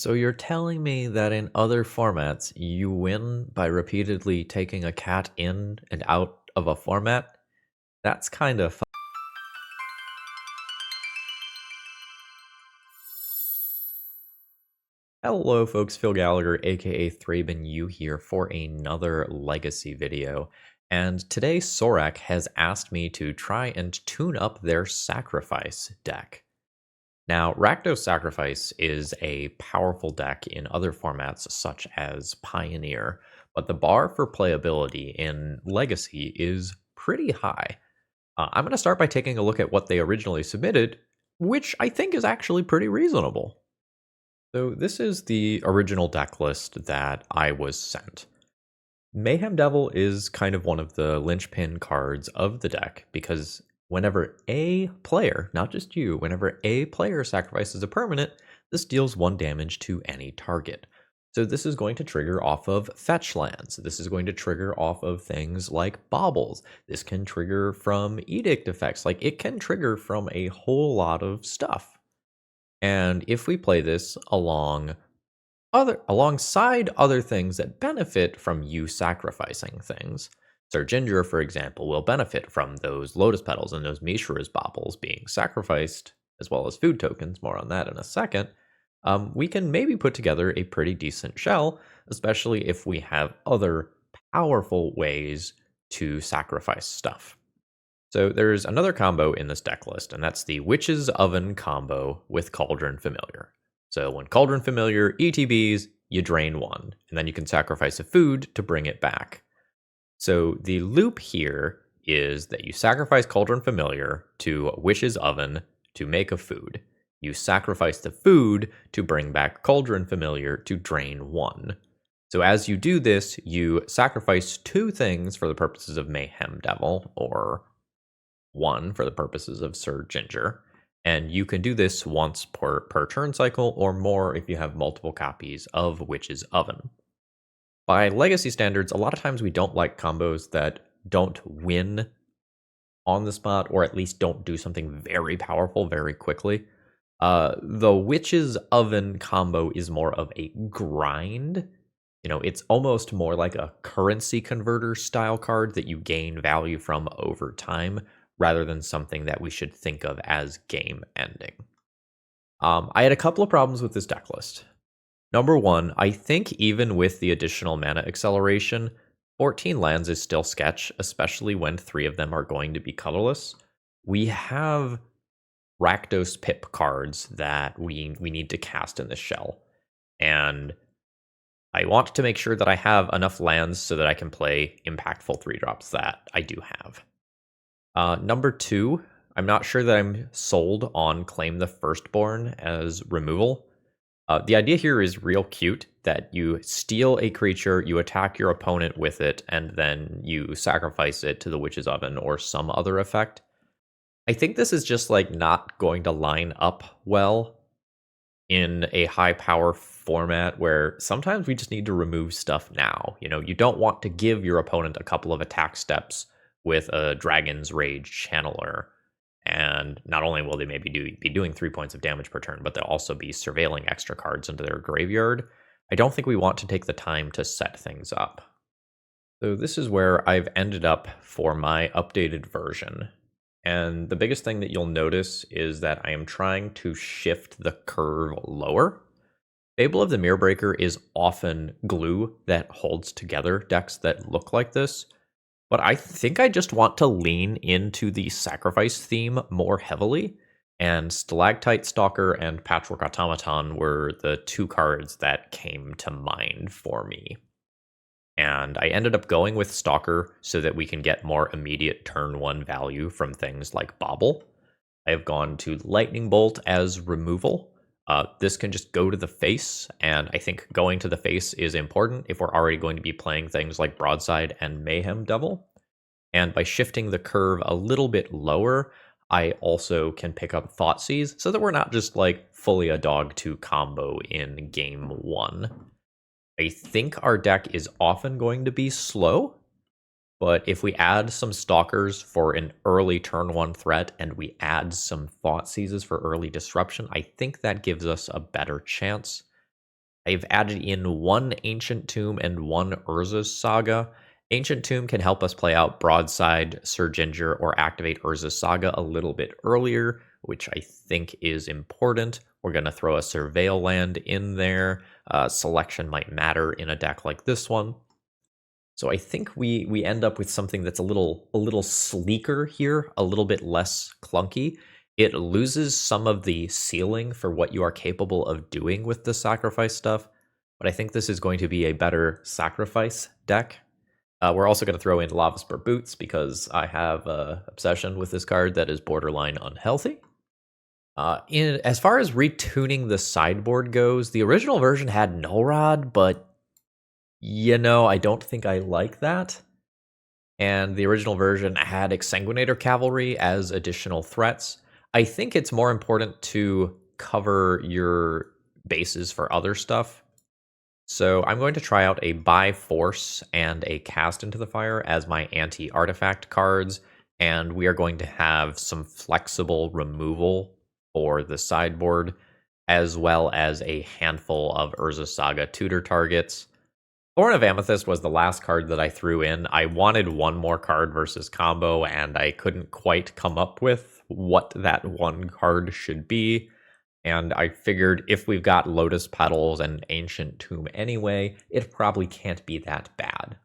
So you're telling me that in other formats, you win by repeatedly taking a cat in and out of a format? That's kind of fun. Hello folks, Phil Gallagher, aka ThrabenU here for another Legacy video. And today Sorak has asked me to try and tune up their Sacrifice deck. Now, Rakdos Sacrifice is a powerful deck in other formats such as Pioneer, but the bar for playability in Legacy is pretty high. I'm going to start by taking a look at what they originally submitted, which I think is actually pretty reasonable. So this is the original deck list that I was sent. Mayhem Devil is kind of one of the linchpin cards of the deck because whenever a player, not just you, whenever a player sacrifices a permanent, this deals 1 damage to any target. So this is going to trigger off of fetch lands. This is going to trigger off of things like baubles. This can trigger from edict effects. Like it can trigger from a whole lot of stuff. And if we play this alongside other things that benefit from you sacrificing things. Syr Ginger, for example, will benefit from those lotus petals and those Mishra's baubles being sacrificed, as well as food tokens. More on that in a second. We can maybe put together a pretty decent shell, especially if we have other powerful ways to sacrifice stuff. So there's another combo in this deck list, and that's the Witch's Oven combo with Cauldron Familiar. So when Cauldron Familiar ETBs, you drain 1, and then you can sacrifice a food to bring it back. So the loop here is that you sacrifice Cauldron Familiar to Witch's Oven to make a food. You sacrifice the food to bring back Cauldron Familiar to drain 1. So as you do this, you sacrifice 2 things for the purposes of Mayhem Devil, or 1 for the purposes of Syr Ginger. And you can do this once per turn cycle, or more if you have multiple copies of Witch's Oven. By Legacy standards, a lot of times we don't like combos that don't win on the spot, or at least don't do something very powerful very quickly. The Witch's Oven combo is more of a grind. You know, it's almost more like a currency converter style card that you gain value from over time, rather than something that we should think of as game ending. I had a couple of problems with this deck list. Number 1, I think even with the additional mana acceleration, 14 lands is still sketch, especially when 3 of them are going to be colorless. We have Rakdos Pip cards that we need to cast in this shell, and I want to make sure that I have enough lands so that I can play impactful 3-drops that I do have. Number 2, I'm not sure that I'm sold on Claim the Firstborn as removal. The idea here is real cute, that you steal a creature, you attack your opponent with it, and then you sacrifice it to the Witch's Oven or some other effect. I think this is just like not going to line up well in a high power format where sometimes we just need to remove stuff now. You know, you don't want to give your opponent a couple of attack steps with a Dragon's Rage Channeler, and not only will they maybe be doing 3 points of damage per turn, but they'll also be surveilling extra cards into their graveyard. I don't think we want to take the time to set things up. So this is where I've ended up for my updated version. And the biggest thing that you'll notice is that I am trying to shift the curve lower. Fable of the Mirrorbreaker is often glue that holds together decks that look like this. But I think I just want to lean into the sacrifice theme more heavily, and Stalactite Stalker and Patchwork Automaton were the 2 cards that came to mind for me. And I ended up going with Stalker so that we can get more immediate turn 1 value from things like Bauble. I have gone to Lightning Bolt as removal. This can just go to the face, and I think going to the face is important if we're already going to be playing things like Broadside and Mayhem Devil. And by shifting the curve a little bit lower, I also can pick up Thoughtseize so that we're not just like fully a dog 2 combo in game 1. I think our deck is often going to be slow, but if we add some Stalkers for an early turn 1 threat and we add some Thoughtseizes for early disruption, I think that gives us a better chance. I've added in one Ancient Tomb and one Urza's Saga. Ancient Tomb can help us play out Broadside, Syr Ginger, or activate Urza's Saga a little bit earlier, which I think is important. We're going to throw a Surveil land in there. Selection might matter in a deck like this one. So I think we end up with something that's a little sleeker here, a little bit less clunky. It loses some of the ceiling for what you are capable of doing with the sacrifice stuff, but I think this is going to be a better sacrifice deck. We're also going to throw in Lavaspur Boots because I have an obsession with this card that is borderline unhealthy. As far as retuning the sideboard goes, the original version had Null Rod, but I don't think I like that. And the original version had Exsanguinator Cavalry as additional threats. I think it's more important to cover your bases for other stuff. So I'm going to try out a Buy Force and a Cast into the Fire as my anti-artifact cards, and we are going to have some flexible removal for the sideboard, as well as a handful of Urza Saga tutor targets. Thorn of Amethyst was the last card that I threw in. I wanted one more card versus combo, and I couldn't quite come up with what that one card should be. And I figured if we've got Lotus Petals and Ancient Tomb anyway, it probably can't be that bad.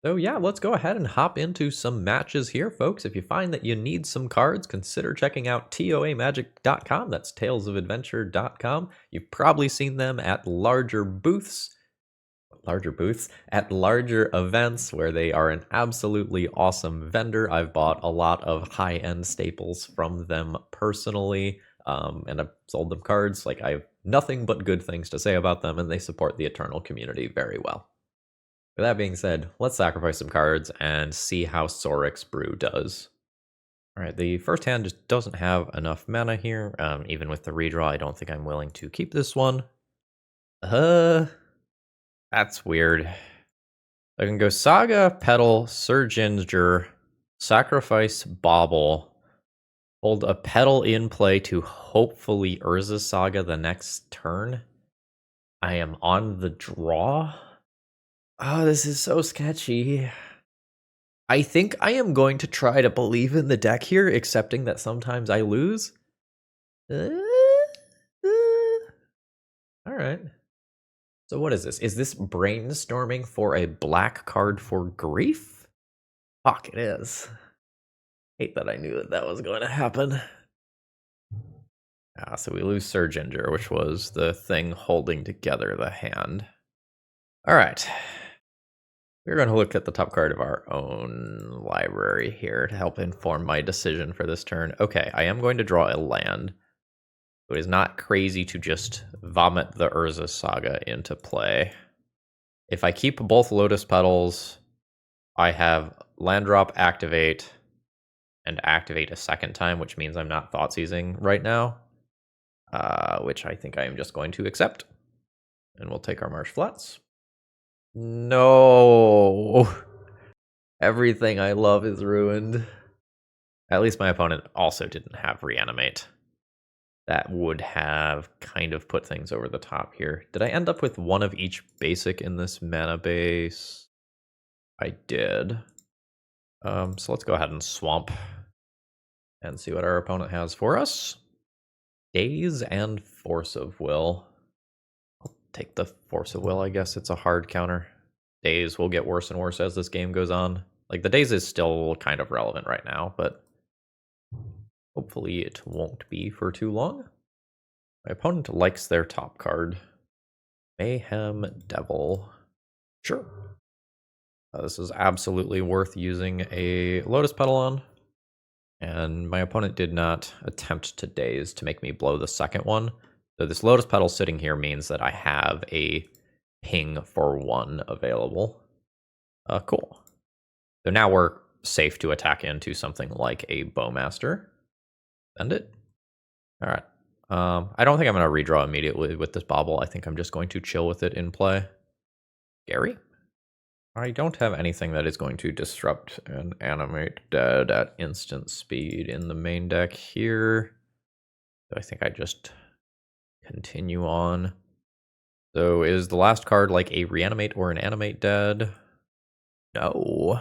So yeah, let's go ahead and hop into some matches here, folks. If you find that you need some cards, consider checking out toamagic.com. That's talesofadventure.com. You've probably seen them at larger at larger events where they are an absolutely awesome vendor. I've bought a lot of high-end staples from them personally. And I've sold them cards. Like, I have nothing but good things to say about them, and they support the Eternal community very well. With that being said, let's sacrifice some cards and see how Sorix Brew does. Alright, the first hand just doesn't have enough mana here. Even with the redraw, I don't think I'm willing to keep this one. That's weird. I can go Saga, Petal, Syr Ginger, sacrifice Bauble, hold a Petal in play to hopefully Urza Saga the next turn. I am on the draw. Oh, this is so sketchy. I think I am going to try to believe in the deck here, accepting that sometimes I lose. Alright. So what is this? Is this brainstorming for a black card for grief? Fuck, it is. Hate that I knew that was going to happen. So we lose Syr Ginger, which was the thing holding together the hand. Alright. We're going to look at the top card of our own library here to help inform my decision for this turn. Okay, I am going to draw a land. It is not crazy to just vomit the Urza Saga into play. If I keep both Lotus Petals, I have land drop activate and activate a second time, which means I'm not thought seizing right now, which I think I am just going to accept. And we'll take our Marsh Flats. No! Everything I love is ruined. At least my opponent also didn't have Reanimate. That would have kind of put things over the top here. Did I end up with one of each basic in this mana base? I did. So let's go ahead and swamp and see what our opponent has for us. Daze and Force of Will. I'll take the Force of Will, I guess. It's a hard counter. Daze will get worse and worse as this game goes on. Like, the Daze is still kind of relevant right now, but hopefully it won't be for too long. My opponent likes their top card. Mayhem Devil. Sure. This is absolutely worth using a Lotus Petal on. And my opponent did not attempt to Daze to make me blow the second one. So this Lotus Petal sitting here means that I have a ping for 1 available. Cool. So now we're safe to attack into something like a Bowmaster. Send it. All right. I don't think I'm going to redraw immediately with this Bauble. I think I'm just going to chill with it in play. Gary? I don't have anything that is going to disrupt and animate dead at instant speed in the main deck here. So I think I just continue on. So is the last card like a reanimate or an animate dead? No.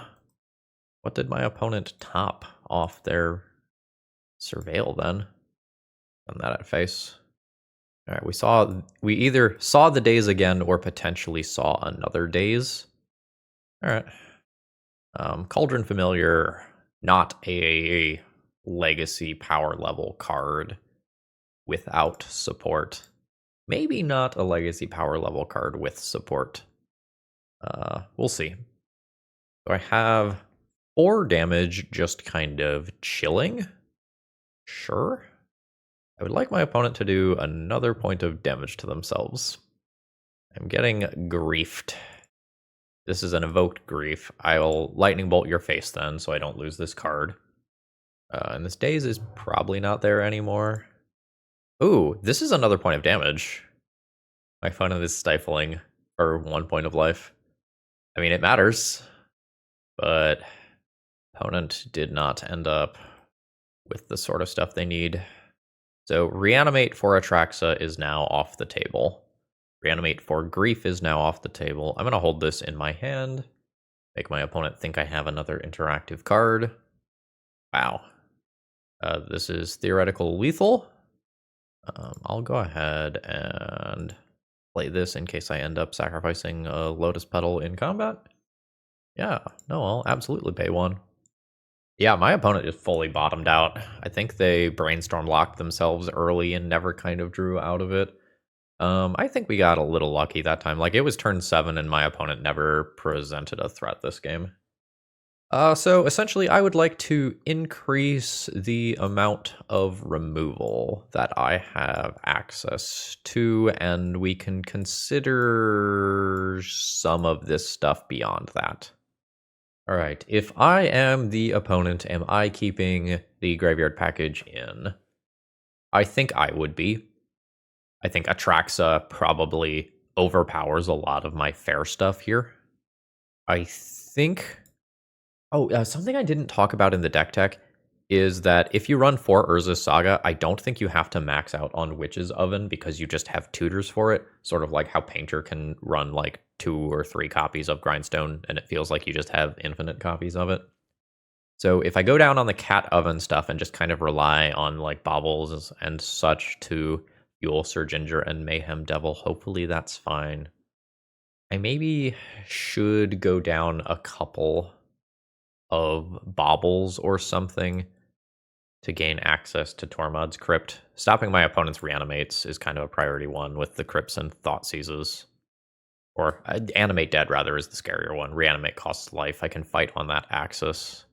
What did my opponent top off their surveil then? And that at face. All right, we either saw the days again or potentially saw another days. All right. Cauldron Familiar, not a legacy power level card without support. Maybe not a legacy power level card with support. We'll see. So I have 4 damage just kind of chilling. Sure. I would like my opponent to do another point of damage to themselves. I'm getting griefed. This is an evoked grief. I'll lightning bolt your face then, so I don't lose this card. And this daze is probably not there anymore. Ooh, this is another point of damage. My opponent is stifling for 1 point of life. I mean, it matters, but opponent did not end up with the sort of stuff they need. So reanimate for Atraxa is now off the table. Reanimate for Grief is now off the table. I'm going to hold this in my hand. Make my opponent think I have another interactive card. Wow. This is theoretical lethal. I'll go ahead and play this in case I end up sacrificing a Lotus Petal in combat. Yeah, no, I'll absolutely pay 1. Yeah, my opponent is fully bottomed out. I think they brainstorm locked themselves early and never kind of drew out of it. I think we got a little lucky that time. Like, it was turn 7 and my opponent never presented a threat this game. So essentially, I would like to increase the amount of removal that I have access to, and we can consider some of this stuff beyond that. All right, if I am the opponent, am I keeping the graveyard package in? I think I would be. I think Atraxa probably overpowers a lot of my fair stuff here. I think... Oh, something I didn't talk about in the deck tech is that if you run 4 Urza Saga, I don't think you have to max out on Witch's Oven because you just have tutors for it, sort of like how Painter can run like 2 or 3 copies of Grindstone, and it feels like you just have infinite copies of it. So if I go down on the Cat Oven stuff and just kind of rely on like Baubles and such to fuel Syr Ginger and Mayhem Devil, hopefully that's fine. I maybe should go down a couple of Baubles or something to gain access to Tormod's Crypt. Stopping my opponent's reanimates is kind of a priority 1 with the Crypts and Thought Seizes. Or Animate Dead, rather, is the scarier one. Reanimate costs life. I can fight on that axis.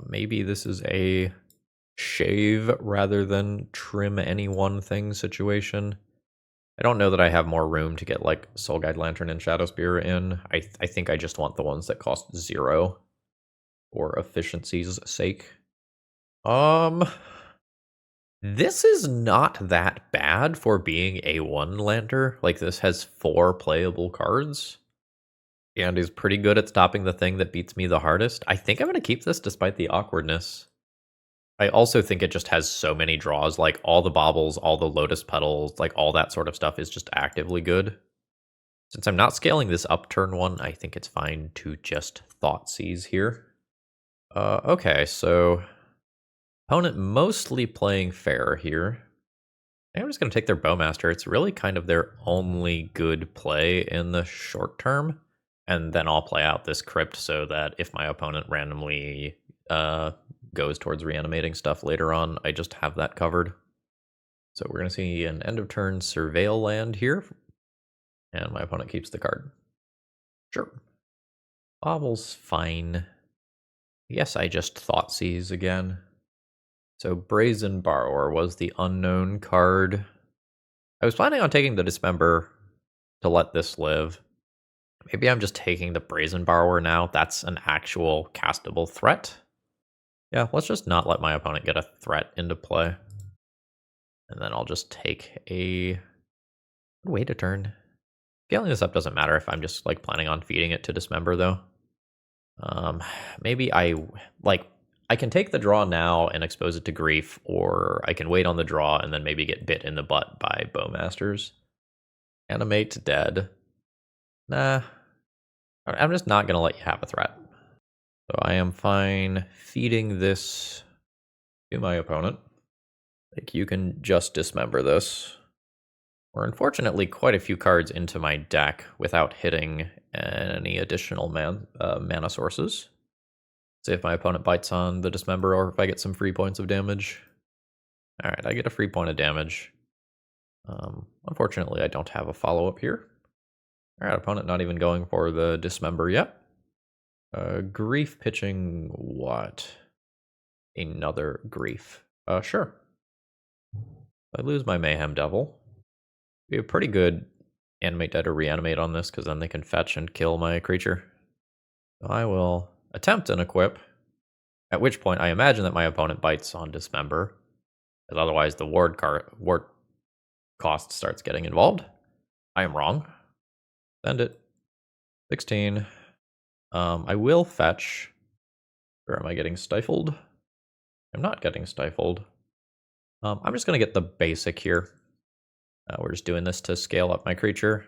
Maybe this is a shave rather than trim any one thing situation. I don't know that I have more room to get like Soul Guide Lantern and Shadow Spear in. I think I just want the ones that cost 0 for efficiency's sake. This is not that bad for being a 1-lander. Like, this has 4 playable cards and is pretty good at stopping the thing that beats me the hardest. I think I'm going to keep this despite the awkwardness. I also think it just has so many draws, like all the Baubles, all the Lotus Petals, like all that sort of stuff is just actively good. Since I'm not scaling this up turn 1, I think it's fine to just Thoughtseize here. Okay, so opponent mostly playing fair here. I'm just going to take their Bowmaster. It's really kind of their only good play in the short term. And then I'll play out this Crypt so that if my opponent randomly goes towards reanimating stuff later on, I just have that covered. So we're going to see an end of turn Surveil land here. And my opponent keeps the card. Sure. Bobble's fine. Yes, I just Thoughtseize again. So Brazen Borrower was the unknown card. I was planning on taking the Dismember to let this live. Maybe I'm just taking the Brazen Borrower now. That's an actual castable threat. Yeah, let's just not let my opponent get a threat into play. And then I'll just take a... wait a turn. Scaling this up doesn't matter if I'm just like planning on feeding it to Dismember though. Maybe I can take the draw now and expose it to grief, or I can wait on the draw and then maybe get bit in the butt by Bowmasters. Animate dead. Nah. I'm just not going to let you have a threat. So I am fine feeding this to my opponent. Like, you can just dismember this. Or unfortunately, quite a few cards into my deck without hitting any additional mana sources. See if my opponent bites on the dismember or if I get some free points of damage. Alright, I get a free point of damage. Unfortunately, I don't have a follow-up here. Alright, opponent not even going for the dismember yet. Grief pitching what? Another grief. Sure. I lose my Mayhem Devil. Be a pretty good animate dead or reanimate on this, because then they can fetch and kill my creature. So I will attempt an equip, at which point I imagine that my opponent bites on dismember, because otherwise the ward cost starts getting involved. I am wrong. Send it. 16. I will fetch. Or am I getting stifled? I'm not getting stifled. I'm just going to get the basic here. We're just doing this to scale up my creature.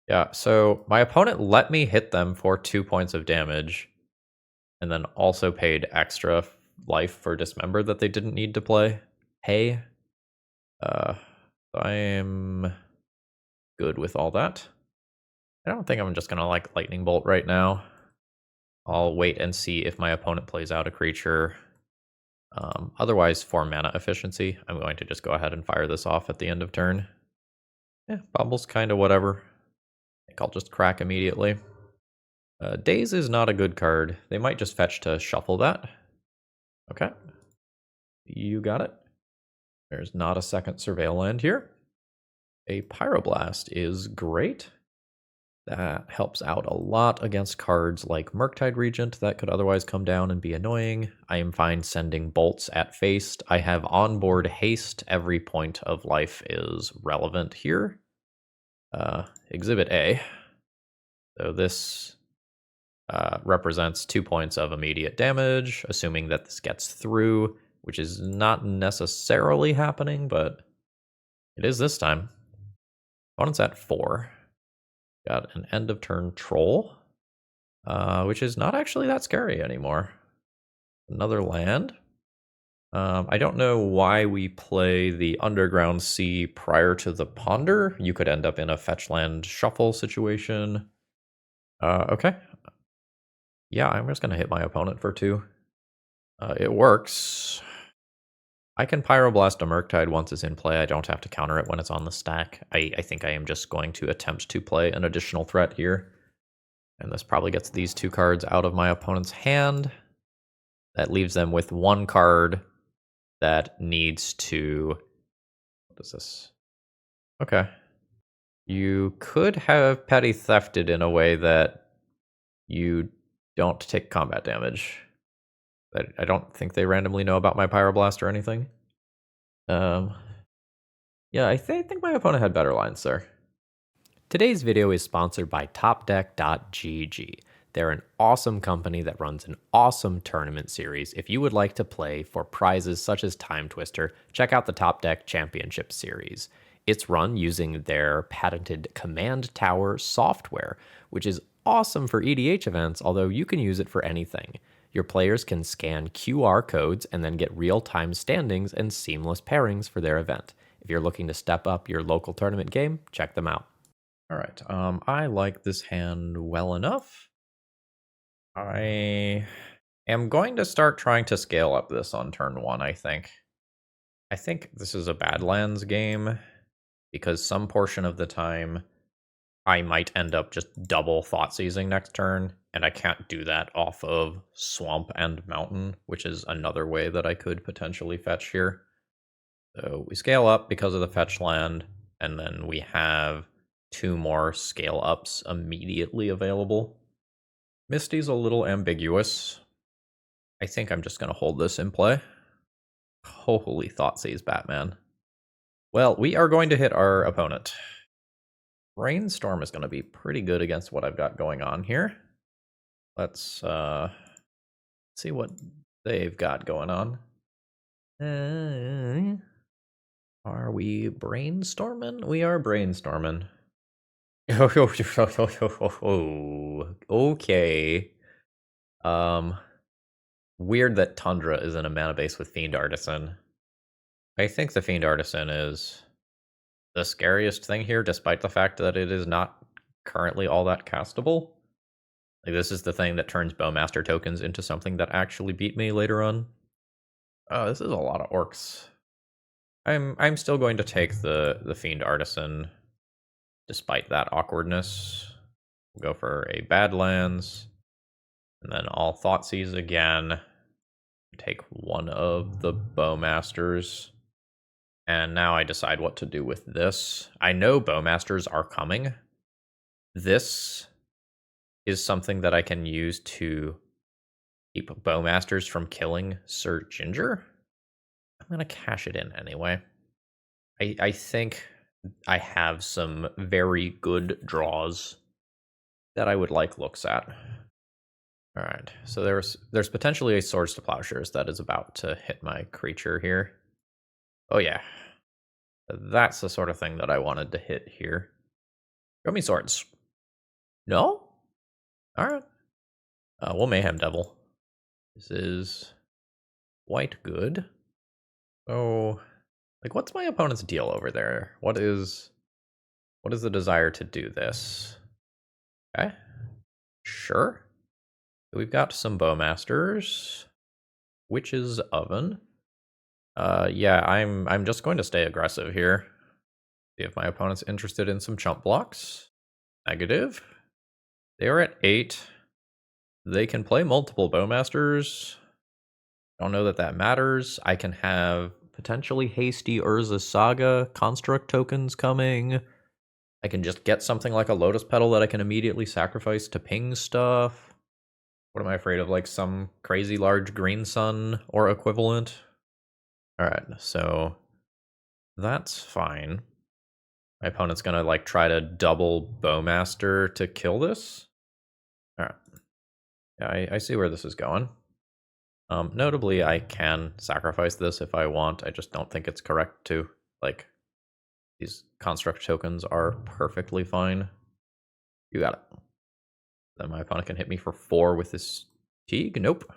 Yeah, so my opponent let me hit them for 2 points of damage, and then also paid extra life for dismember that they didn't need to play. Hey. I am good with all that. I don't think I'm just going to like lightning bolt right now. I'll wait and see if my opponent plays out a creature. Otherwise, for mana efficiency, I'm going to just go ahead and fire this off at the end of turn. Yeah, Bumble's kind of whatever. I think I'll just crack immediately. Daze is not a good card. They might just fetch to shuffle that. Okay. You got it. There's not a second Surveil land here. A Pyroblast is great. That helps out a lot against cards like Murktide Regent that could otherwise come down and be annoying. I am fine sending bolts at face. I have onboard haste. Every point of life is relevant here. Exhibit A. So this represents 2 points of immediate damage, assuming that this gets through, which is not necessarily happening, but it is this time. Opponent's at 4. Got an end of turn troll, which is not actually that scary anymore. Another land. I don't know why we play the Underground Sea prior to the Ponder. You could end up in a fetch land shuffle situation. Okay. Yeah, I'm just going to hit my opponent for 2. It works. I can Pyroblast a Murktide once it's in play. I don't have to counter it when it's on the stack. I think I am just going to attempt to play an additional threat here. And this probably gets these 2 cards out of my opponent's hand. That leaves them with 1 card that needs to... What is this? Okay. You could have petty thefted in a way that you don't take combat damage. I don't think they randomly know about my Pyroblast or anything. Yeah, I think my opponent had better lines, sir. Today's video is sponsored by TopDeck.gg. They're an awesome company that runs an awesome tournament series. If you would like to play for prizes such as Time Twister, check out the Top Deck Championship Series. It's run using their patented Command Tower software, which is awesome for EDH events, although you can use it for anything. Your players can scan QR codes and then get real-time standings and seamless pairings for their event. If you're looking to step up your local tournament game, check them out. All right, I like this hand well enough. I am going to start trying to scale up this on turn 1, I think. I think this is a Badlands game, because some portion of the time I might end up just double Thoughtseizing next turn, and I can't do that off of Swamp and Mountain, which is another way that I could potentially fetch here. So we scale up because of the fetch land, and then we have 2 more scale ups immediately available. Misty's a little ambiguous. I think I'm just going to hold this in play. Holy Thoughtseize, Batman. Well, we are going to hit our opponent. Brainstorm is going to be pretty good against what I've got going on here. Let's see what they've got going on. Are we brainstorming? We are brainstorming. Okay. Um, Weird that Tundra is in a mana base with Fiend Artisan. I think the Fiend Artisan is the scariest thing here, despite the fact that it is not currently all that castable. Like, this is the thing that turns Bowmaster tokens into something that actually beat me later on. Oh, this is a lot of orcs. I'm still going to take the Fiend Artisan, despite that awkwardness. We'll go for a Badlands, and then all Thoughtseize again. Take one of the Bowmasters. And now I decide what to do with this. I know Bowmasters are coming. This is something that I can use to keep Bowmasters from killing Syr Ginger. I'm going to cash it in anyway. I think I have some very good draws that I would like looks at. All right, so there's potentially a Swords to Plowshares that is about to hit my creature here. Oh yeah, that's the sort of thing that I wanted to hit here. Show me swords. No? Alright. We'll Mayhem Devil. This is quite good. Oh, like, what's my opponent's deal over there? What is the desire to do this? Okay. Sure. We've got some Bowmasters. Witch's Oven. Yeah, I'm just going to stay aggressive here. See if my opponent's interested in some chump blocks. Negative. They are at 8. They can play multiple Bowmasters. Don't know that that matters. I can have potentially hasty Urza Saga construct tokens coming. I can just get something like a Lotus Petal that I can immediately sacrifice to ping stuff. What am I afraid of? Like some crazy large green sun or equivalent? Alright, so that's fine. My opponent's gonna like try to double Bowmaster to kill this. Alright. Yeah, I see where this is going. Notably, I can sacrifice this if I want. I just don't think it's correct to. Like, these construct tokens are perfectly fine. You got it. Then my opponent can hit me for 4 with this Teague. Nope.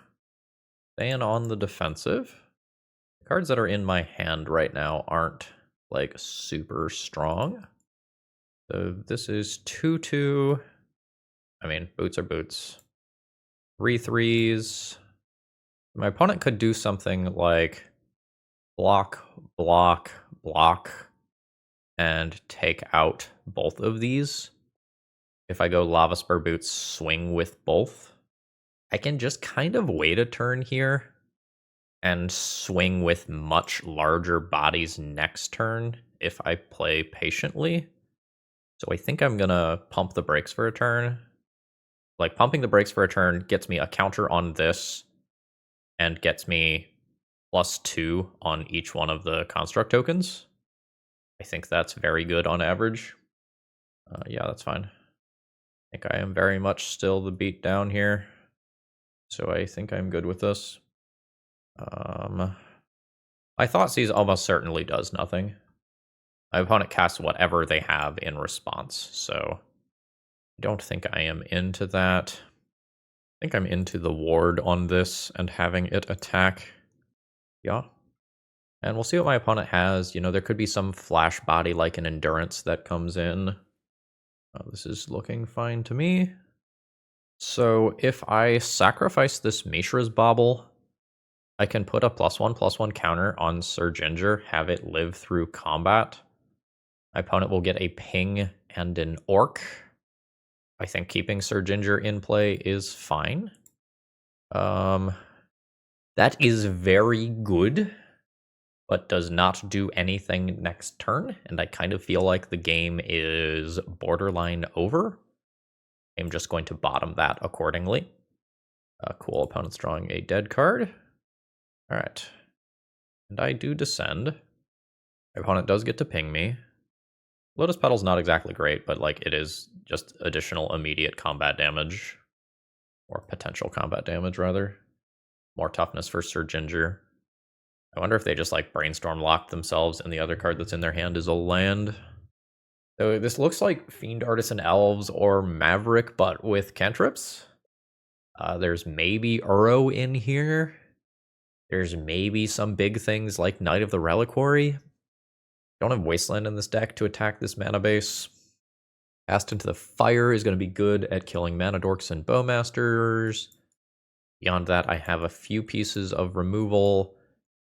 Staying on the defensive. The cards that are in my hand right now aren't, like, super strong. So this is 2/2. I mean, boots are boots. 3/3s. My opponent could do something like block, block, block, and take out both of these. If I go Lavaspur Boots, swing with both, I can just kind of wait a turn here and swing with much larger bodies next turn if I play patiently. So I think I'm gonna pump the brakes for a turn. Like, pumping the brakes for a turn gets me a counter on this and gets me +2 on each one of the construct tokens. I think that's very good on average. Yeah, that's fine. I think I am very much still the beat down here. So I think I'm good with this. My Thoughtseize almost certainly does nothing. My opponent casts whatever they have in response, so I don't think I am into that. I think I'm into the ward on this and having it attack. Yeah. And we'll see what my opponent has. You know, there could be some flash body like an endurance that comes in. This is looking fine to me. So if I sacrifice this Mishra's Bauble, I can put a +1/+1 counter on Syr Ginger, have it live through combat. My opponent will get a ping and an orc. I think keeping Syr Ginger in play is fine. That is very good, but does not do anything next turn, and I kind of feel like the game is borderline over. I'm just going to bottom that accordingly. Cool, opponent's drawing a dead card. Alright. And I do descend. My opponent does get to ping me. Lotus Petal's not exactly great, but like it is just additional immediate combat damage. Or potential combat damage, rather. More toughness for Syr Ginger. I wonder if they just like brainstorm lock themselves and the other card that's in their hand is a land. So this looks like Fiend Artisan Elves or Maverick, but with cantrips. There's maybe Uro in here. There's maybe some big things like Knight of the Reliquary. Don't have Wasteland in this deck to attack this mana base. Cast into the Fire is going to be good at killing Mana Dorks and Bowmasters. Beyond that, I have a few pieces of removal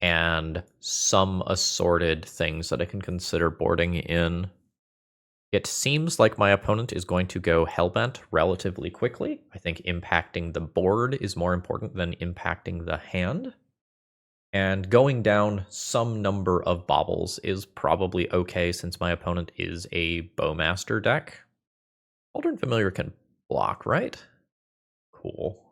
and some assorted things that I can consider boarding in. It seems like my opponent is going to go Hellbent relatively quickly. I think impacting the board is more important than impacting the hand. And going down some number of baubles is probably okay since my opponent is a Bowmaster deck. Cauldron Familiar can block, right? Cool.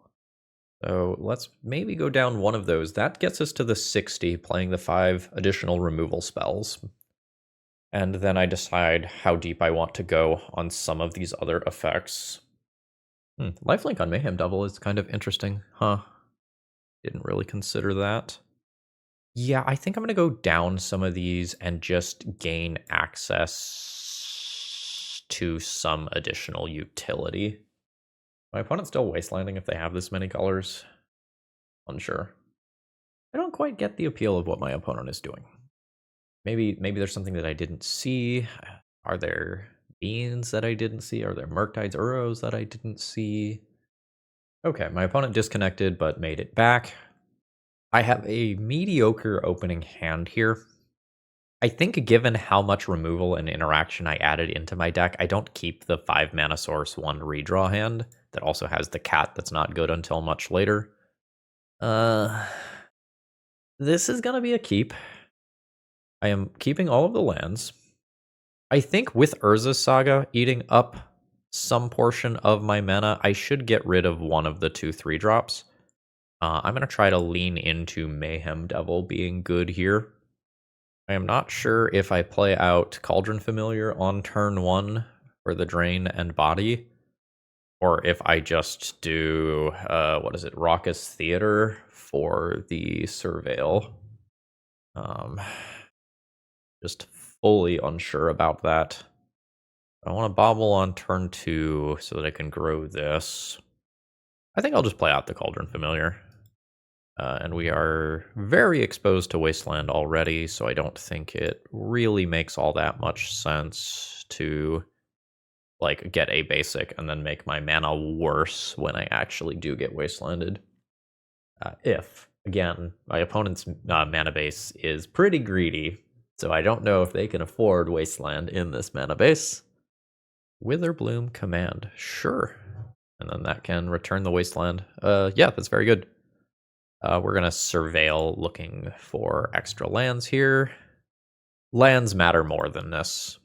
So let's maybe go down one of those. That gets us to the 60, playing the 5 additional removal spells. And then I decide how deep I want to go on some of these other effects. Lifelink on Mayhem Devil is kind of interesting, huh? Didn't really consider that. Yeah, I think I'm going to go down some of these and just gain access to some additional utility. My opponent's still wastelanding if they have this many colors. Unsure. I don't quite get the appeal of what my opponent is doing. Maybe there's something that I didn't see. Are there beans that I didn't see? Are there Murktide's Uros that I didn't see? Okay, my opponent disconnected but made it back. I have a mediocre opening hand here. I think given how much removal and interaction I added into my deck, I don't keep the 5 mana source 1 redraw hand that also has the cat that's not good until much later. This is gonna be a keep. I am keeping all of the lands. I think with Urza Saga eating up some portion of my mana, I should get rid of one of the 2 3-drops. I'm going to try to lean into Mayhem Devil being good here. I am not sure if I play out Cauldron Familiar on turn 1 for the Drain and Body, or if I just do, Raucous Theater for the Surveil. Just fully unsure about that. I want to bobble on turn 2 so that I can grow this. I think I'll just play out the Cauldron Familiar. And we are very exposed to Wasteland already, so I don't think it really makes all that much sense to like get a basic and then make my mana worse when I actually do get Wastelanded. If, again, my opponent's mana base is pretty greedy, so I don't know if they can afford Wasteland in this mana base. Witherbloom Command, sure. And then that can return the Wasteland. Yeah, that's very good. We're going to surveil looking for extra lands here. Lands matter more than this.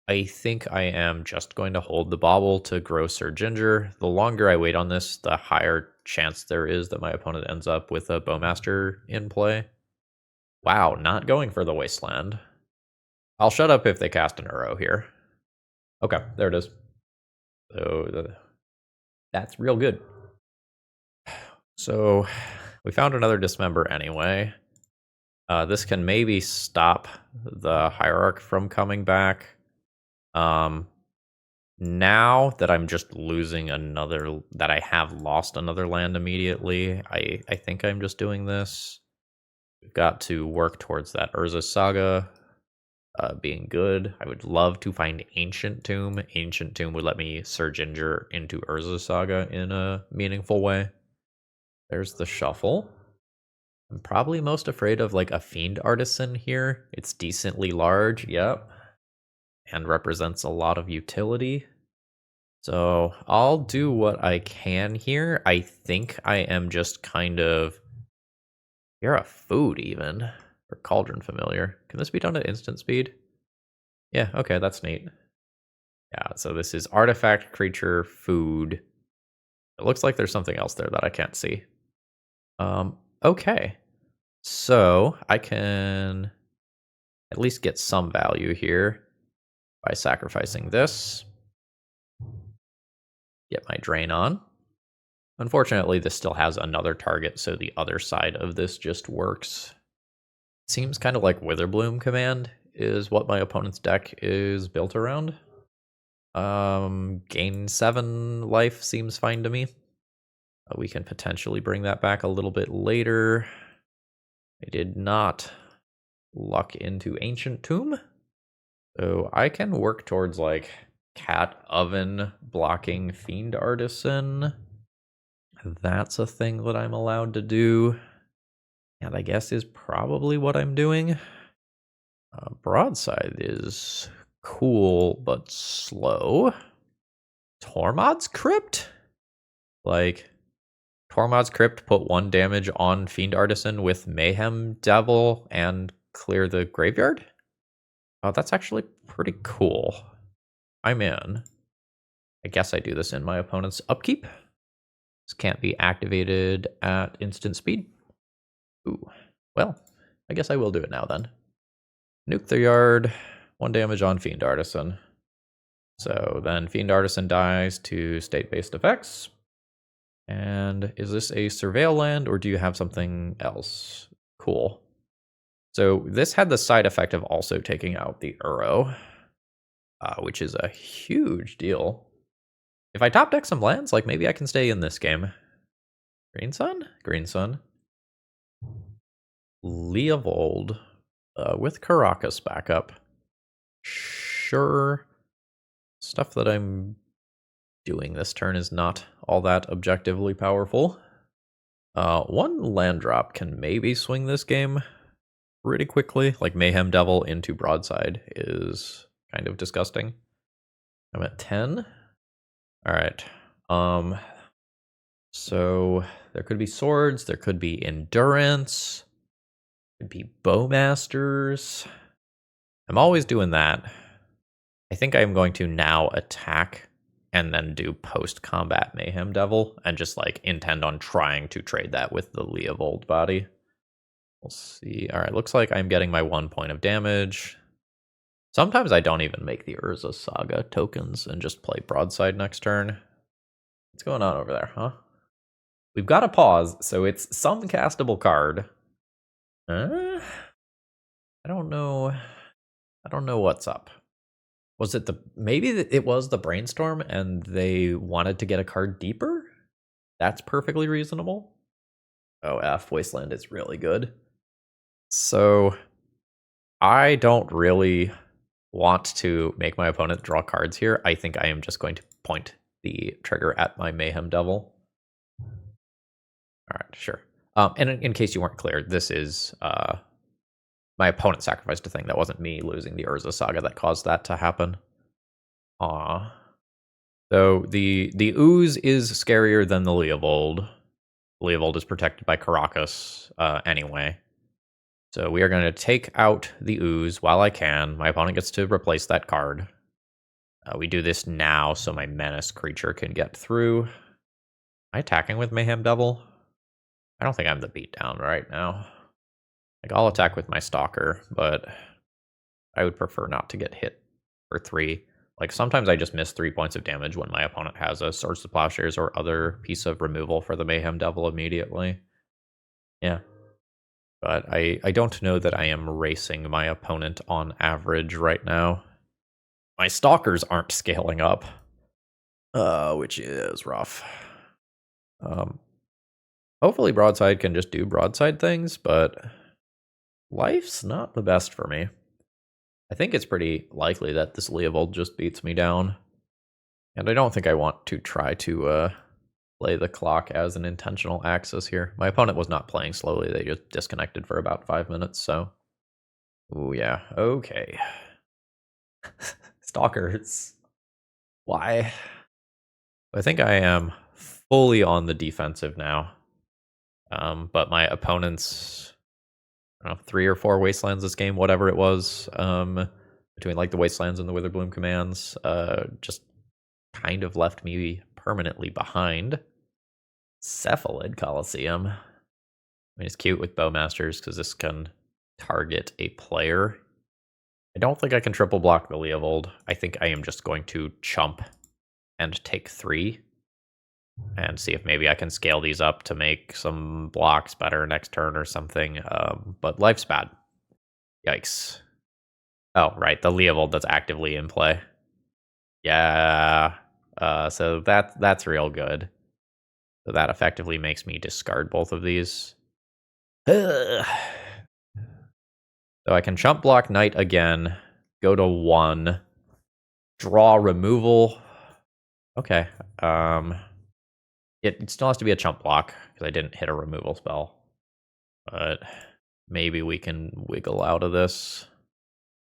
I think I am just going to hold the bauble to grow Syr Ginger. The longer I wait on this, the higher chance there is that my opponent ends up with a Bowmaster in play. Wow, not going for the Wasteland. I'll shut up if they cast an Uro here. Okay, there it is. So that's real good. So we found another Dismember anyway. This can maybe stop the Hierarch from coming back. Now that I'm just losing another, that I have lost another land immediately, I think I'm just doing this. We've got to work towards that Urza Saga being good. I would love to find Ancient Tomb. Ancient Tomb would let me Syr Ginger into Urza Saga in a meaningful way. There's the shuffle. I'm probably most afraid of like a Fiend Artisan here. It's decently large, yep. And represents a lot of utility. So I'll do what I can here. I think I am just kind of... You're a food even for Cauldron Familiar. Can this be done at instant speed? Yeah, okay, that's neat. Yeah, so this is artifact, creature, food. It looks like there's something else there that I can't see. Okay. So I can at least get some value here by sacrificing this. Get my drain on. Unfortunately, this still has another target, so the other side of this just works. Seems kind of like Witherbloom Command is what my opponent's deck is built around. Gain 7 life seems fine to me. We can potentially bring that back a little bit later. I did not luck into Ancient Tomb. So I can work towards like Cat Oven blocking Fiend Artisan. That's a thing that I'm allowed to do. And I guess is probably what I'm doing. Broadside is cool, but slow. Tormod's Crypt? Like, Tormod's Crypt put 1 damage on Fiend Artisan with Mayhem Devil and clear the graveyard? Oh, that's actually pretty cool. I'm in. I guess I do this in my opponent's upkeep. This can't be activated at instant speed. Ooh, well, I guess I will do it now then. Nuke the yard, 1 damage on Fiend Artisan. So then Fiend Artisan dies to state-based effects. And is this a Surveil land, or do you have something else? Cool. So this had the side effect of also taking out the Uro, which is a huge deal. If I top deck some lands, like maybe I can stay in this game. Green Sun? Green Sun. Leovold with Caracas backup. Sure. Stuff that I'm doing this turn is not all that objectively powerful. 1 land drop can maybe swing this game pretty quickly. Like Mayhem Devil into Broadside is kind of disgusting. I'm at 10. All right. So there could be swords, there could be endurance, could be bowmasters. I'm always doing that. I think I'm going to now attack and then do post-combat Mayhem Devil and just like intend on trying to trade that with the Leovold body. We'll see. All right, looks like I'm getting my 1 point of damage. Sometimes I don't even make the Urza Saga tokens and just play Broadside next turn. What's going on over there, huh? We've got a pause, so it's some castable card. I don't know. I don't know what's up. Was it maybe it was the Brainstorm and they wanted to get a card deeper? That's perfectly reasonable. Oh, Wasteland is really good. So I don't really want to make my opponent draw cards here. I think I am just going to point the trigger at my Mayhem Devil. All right, sure. And in case you weren't clear, this is my opponent sacrificed a thing. That wasn't me losing the Urza Saga that caused that to happen. Aw. So the Ooze is scarier than the Leovold. Leovold is protected by Caracas anyway. So we are going to take out the Ooze while I can. My opponent gets to replace that card. We do this now so my Menace creature can get through. Am I attacking with Mayhem Devil? I don't think I'm the beatdown right now. Like, I'll attack with my Stalker, but I would prefer not to get hit for 3. Like, sometimes I just miss 3 points of damage when my opponent has a Swords to Plowshares or other piece of removal for the Mayhem Devil immediately. Yeah. But I don't know that I am racing my opponent on average right now. My Stalkers aren't scaling up, which is rough. Hopefully Broadside can just do Broadside things, but life's not the best for me. I think it's pretty likely that this Leovold just beats me down. And I don't think I want to try to play the clock as an intentional axis here. My opponent was not playing slowly. They just disconnected for about 5 minutes, so... Ooh, yeah. Okay. Stalkers. Why? I think I am fully on the defensive now. But my opponent's, I don't know, 3 or 4 Wastelands this game, whatever it was, between like the Wastelands and the Witherbloom commands, just kind of left me permanently behind. Cephalid Coliseum. I mean, it's cute with Bowmasters because this can target a player. I don't think I can triple block the Leovold. I think I am just going to chump and take 3 and see if maybe I can scale these up to make some blocks better next turn or something. But life's bad. Yikes. Oh, right, the Leovold that's actively in play. Yeah. So that's real good. So that effectively makes me discard both of these. So I can chump block Knight again, go to 1, draw removal. Okay. It still has to be a chump block because I didn't hit a removal spell. But maybe we can wiggle out of this.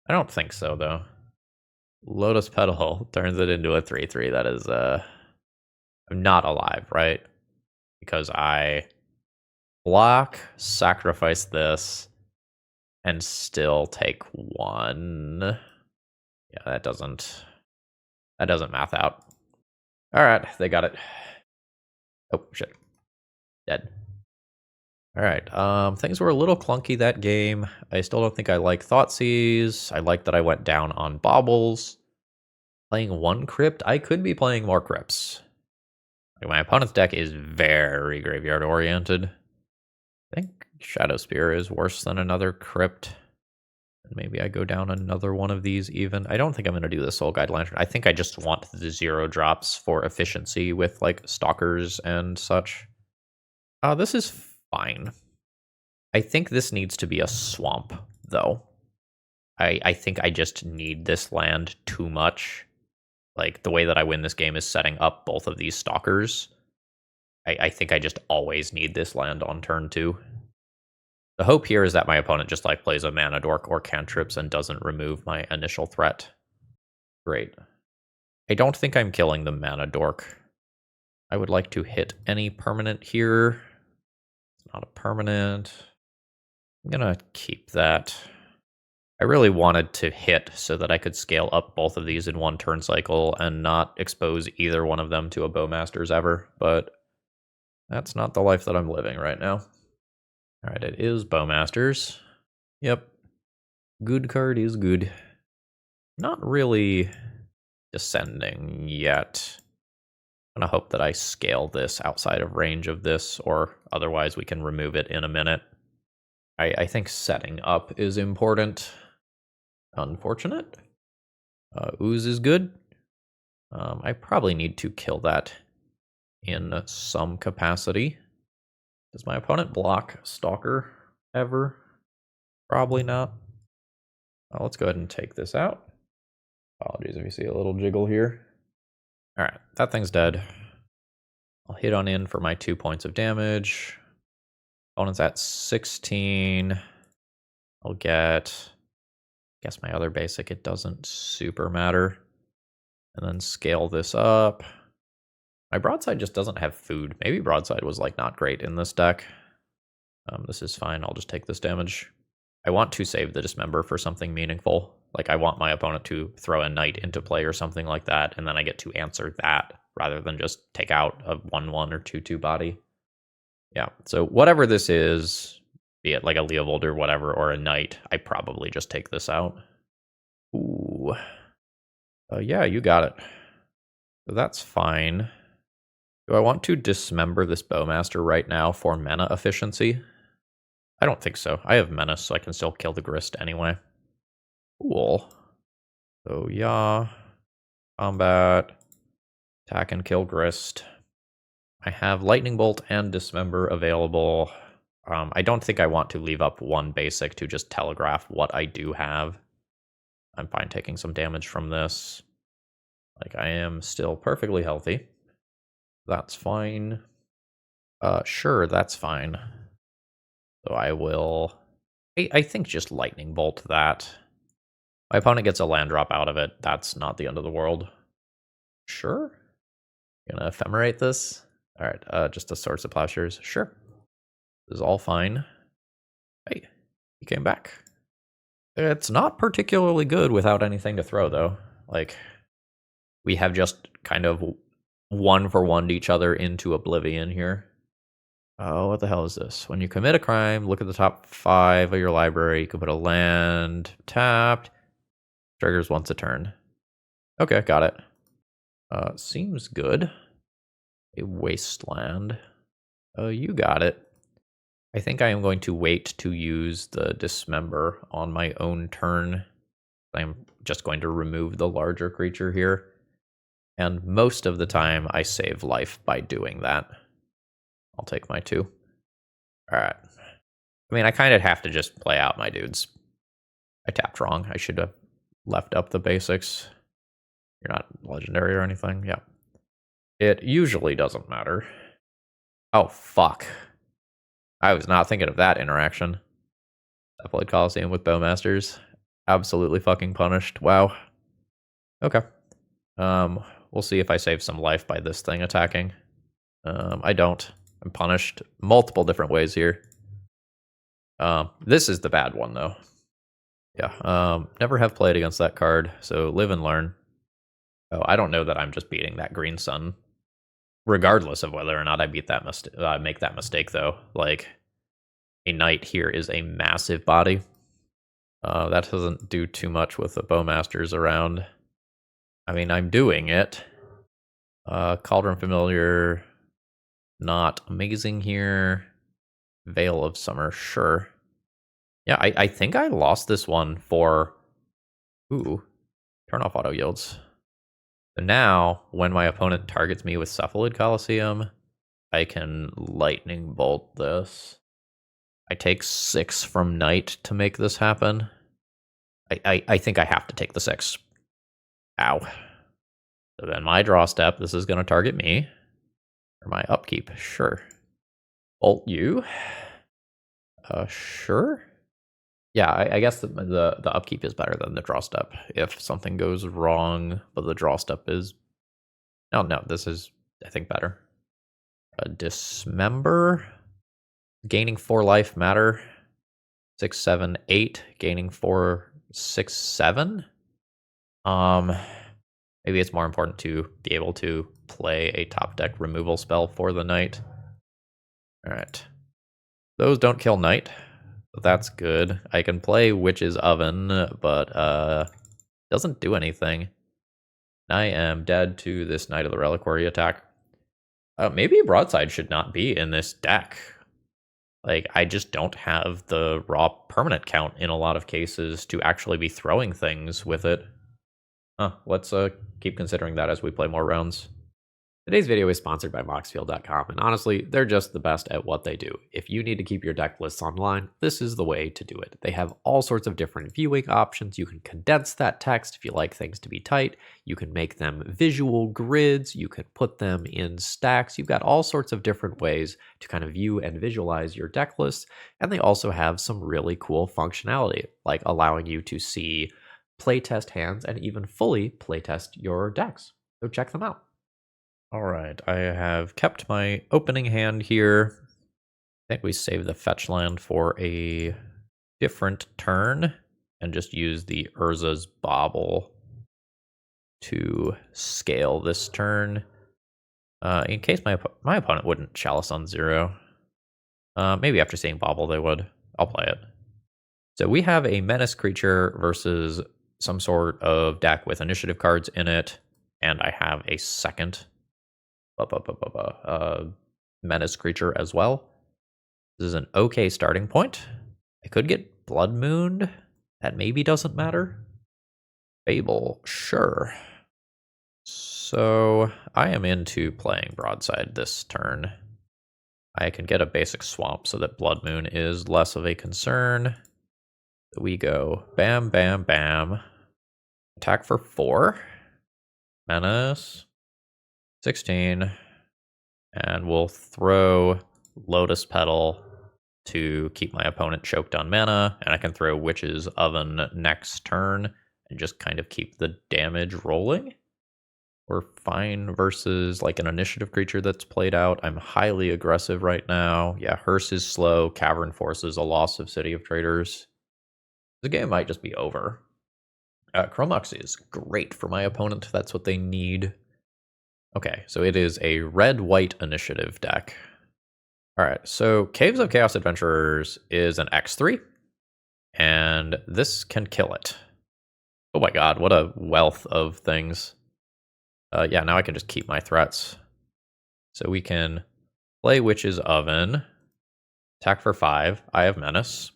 I don't think so, though. Lotus Petal turns it into a 3/3. That is, I'm not alive, right? Because I block, sacrifice this, and still take 1. Yeah, that doesn't math out. All right, they got it. Oh, shit. Dead. All right, things were a little clunky that game. I still don't think I like Thoughtseize. I like that I went down on Baubles. Playing 1 Crypt? I could be playing more Crypts. Like, my opponent's deck is very graveyard-oriented. I think Shadow Spear is worse than another Crypt. Maybe I go down another one of these even. I don't think I'm going to do the Soul Guide Lantern. I think I just want the 0 drops for efficiency with, like, Stalkers and such. This is fine. I think this needs to be a swamp, though. I think I just need this land too much. Like, the way that I win this game is setting up both of these Stalkers. I think I just always need this land on turn 2. The hope here is that my opponent just, like, plays a Mana Dork or cantrips and doesn't remove my initial threat. Great. I don't think I'm killing the Mana Dork. I would like to hit any permanent here. It's not a permanent. I'm gonna keep that. I really wanted to hit so that I could scale up both of these in 1 turn cycle and not expose either one of them to a Bowmasters ever, but that's not the life that I'm living right now. Alright, it is Bowmasters. Yep. Good card is good. Not really descending yet. I'm gonna hope that I scale this outside of range of this, or otherwise we can remove it in a minute. I think setting up is important. Unfortunate. Ooze is good. I probably need to kill that in some capacity. Does my opponent block Stalker ever? Probably not. Let's go ahead and take this out. Apologies if you see a little jiggle here. Alright, that thing's dead. I'll hit on in for my 2 points of damage. Opponent's at 16. I'll get, I guess my other basic, it doesn't super matter. And then scale this up. My Broadside just doesn't have food. Maybe Broadside was, like, not great in this deck. This is fine. I'll just take this damage. I want to save the Dismember for something meaningful. Like, I want my opponent to throw a Knight into play or something like that, and then I get to answer that rather than just take out a 1/1 or 2/2 body. Yeah, so whatever this is, be it like a Leovold or whatever, or a Knight, I probably just take this out. Ooh. Yeah, you got it. So that's fine. Do I want to dismember this Bowmaster right now for mana efficiency? I don't think so. I have Menace, so I can still kill the Grist anyway. Cool. So yeah. Combat. Attack and kill Grist. I have Lightning Bolt and Dismember available. I don't think I want to leave up 1 basic to just telegraph what I do have. I'm fine taking some damage from this. Like, I am still perfectly healthy. That's fine. Sure, that's fine. So I will, I think, just Lightning Bolt that. My opponent gets a land drop out of it. That's not the end of the world. Sure. Gonna ephemerate this. All right, just a Swords of Plowshares. Sure. This is all fine. Hey, he came back. It's not particularly good without anything to throw, though. Like, we have just kind of 1-for-1'd each other into oblivion here. Oh, what the hell is this? When you commit a crime, look at the top 5 of your library. You can put a land tapped. Triggers once a turn. Okay, got it. Seems good. A wasteland. You got it. I think I am going to wait to use the Dismember on my own turn. I'm just going to remove the larger creature here. And most of the time, I save life by doing that. I'll take my 2. All right. I mean, I kind of have to just play out my dudes. I tapped wrong. I should have left up the basics. You're not legendary or anything. Yeah. It usually doesn't matter. Oh, fuck. I was not thinking of that interaction. I played Coliseum with Bowmasters. Absolutely fucking punished. Wow. Okay. We'll see if I save some life by this thing attacking. I don't. I'm punished multiple different ways here. This is the bad one, though. Yeah, never have played against that card, so live and learn. Oh, I don't know that I'm just beating that green sun, regardless of whether or not I beat that make that mistake, though. Like, a knight here is a massive body. That doesn't do too much with the Bowmasters around. I mean, I'm doing it. Cauldron Familiar, not amazing here. Veil of Summer, sure. Yeah, I think I lost this one for... Ooh, turn off auto yields. So now, when my opponent targets me with Cephalid Coliseum, I can Lightning Bolt this. I take 6 from Knight to make this happen. I think I have to take the 6. Ow. So then my draw step, this is going to target me. Or my upkeep, sure. Bolt you. Sure. Yeah, I guess the upkeep is better than the draw step. If something goes wrong, but the draw step is... No, this is, I think, better. Dismember. Gaining 4 life matter. 6, 7, 8. Gaining 4, 6, 7. Maybe it's more important to be able to play a top deck removal spell for the knight. Alright. Those don't kill knight. That's good. I can play Witch's Oven, but doesn't do anything. I am dead to this Knight of the Reliquary attack. Maybe Broadside should not be in this deck. Like, I just don't have the raw permanent count in a lot of cases to actually be throwing things with it. Let's keep considering that as we play more rounds. Today's video is sponsored by Moxfield.com, and honestly, they're just the best at what they do. If you need to keep your deck lists online, this is the way to do it. They have all sorts of different viewing options. You can condense that text if you like things to be tight. You can make them visual grids. You can put them in stacks. You've got all sorts of different ways to kind of view and visualize your deck lists, and they also have some really cool functionality, like allowing you to see playtest hands and even fully playtest your decks. So check them out. All right, I have kept my opening hand here. I think we save the fetch land for a different turn and just use the Urza's Bauble to scale this turn. In case my opponent wouldn't Chalice on 0. Maybe after seeing Bauble they would. I'll play it. So we have a Menace creature versus some sort of deck with initiative cards in it, and I have a second Menace creature as well. This is an okay starting point. I could get Blood Mooned. That maybe doesn't matter. Fable, sure. So I am into playing Broadside this turn. I can get a basic swamp so that Blood Moon is less of a concern. We go bam, bam, bam. Attack for 4. Menace. 16. And we'll throw Lotus Petal to keep my opponent choked on mana. And I can throw Witch's Oven next turn and just kind of keep the damage rolling. We're fine versus like an initiative creature that's played out. I'm highly aggressive right now. Yeah, Hearse is slow. Cavern Force is a loss of City of Traders. The game might just be over. Chromux is great for my opponent. That's what they need. Okay, so it is a red-white initiative deck. All right, so Caves of Chaos Adventurers is an X3, and this can kill it. Oh my god, what a wealth of things. Yeah, now I can just keep my threats. So we can play Witch's Oven, attack for 5. I have Menace.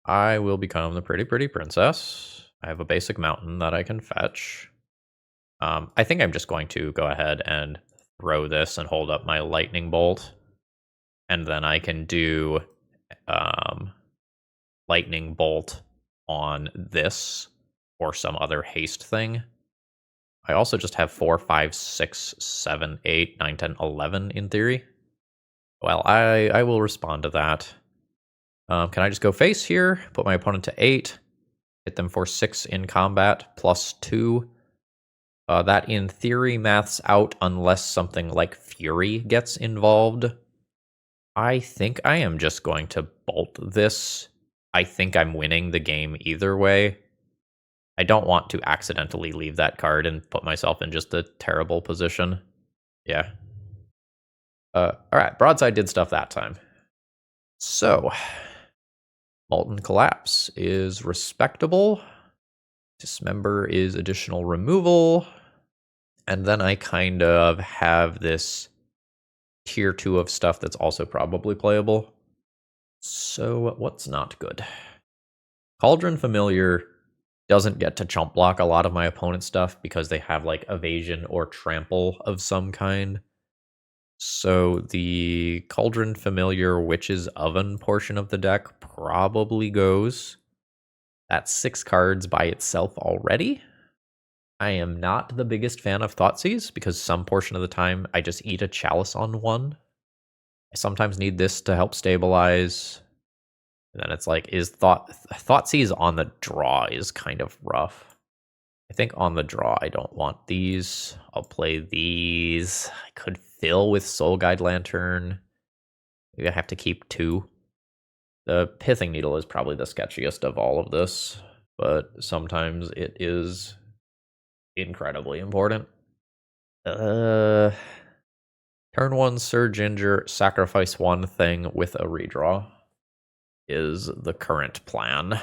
I will become the pretty princess. I have a basic mountain that I can fetch. I think I'm just going to go ahead and throw this and hold up my lightning bolt. And then I can do lightning bolt on this or some other haste thing. I also just have 4, 5, 6, 7, 8, 9, 10, 11 in theory. Well, I will respond to that. Can I just go face here, put my opponent to 8, hit them for 6 in combat, plus 2. That in theory maths out unless something like Fury gets involved. I think I am just going to bolt this. I think I'm winning the game either way. I don't want to accidentally leave that card and put myself in just a terrible position. Yeah. Alright, Broadside did stuff that time. So, Molten Collapse is respectable. Dismember is additional removal. And then I kind of have this tier 2 of stuff that's also probably playable. So, what's not good? Cauldron Familiar doesn't get to chump block a lot of my opponent's stuff because they have like evasion or trample of some kind. So the Cauldron Familiar Witch's Oven portion of the deck probably goes. That's 6 cards by itself already. I am not the biggest fan of Thoughtseize because some portion of the time I just eat a Chalice on one. I sometimes need this to help stabilize. And then it's like, is Thoughtseize on the draw is kind of rough. I think on the draw, I don't want these. I'll play these. I could fill with Soul Guide Lantern. Maybe I have to keep 2. The Pithing Needle is probably the sketchiest of all of this, but sometimes it is incredibly important. Turn 1 Syr Ginger, sacrifice 1 thing with a redraw is the current plan.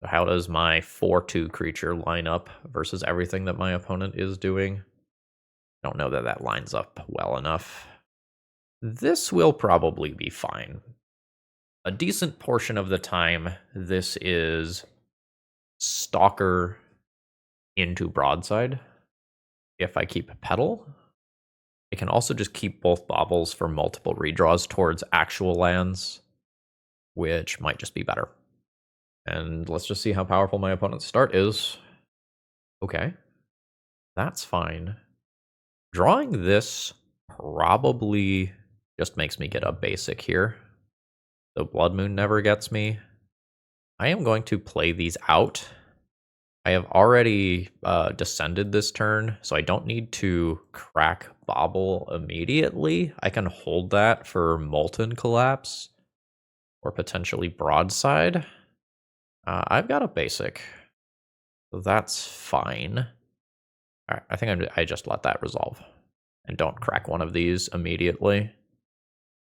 So how does my 4/2 creature line up versus everything that my opponent is doing? I don't know that that lines up well enough. This will probably be fine. A decent portion of the time, this is Stalker into Broadside. If I keep Petal, I can also just keep both baubles for multiple redraws towards actual lands, which might just be better. And let's just see how powerful my opponent's start is. Okay. That's fine. Drawing this probably just makes me get a basic here. So Blood Moon never gets me. I am going to play these out. I have already descended this turn, so I don't need to crack Bauble immediately. I can hold that for Molten Collapse or potentially Broadside. I've got a basic, so that's fine. All right, I think I just let that resolve and don't crack one of these immediately.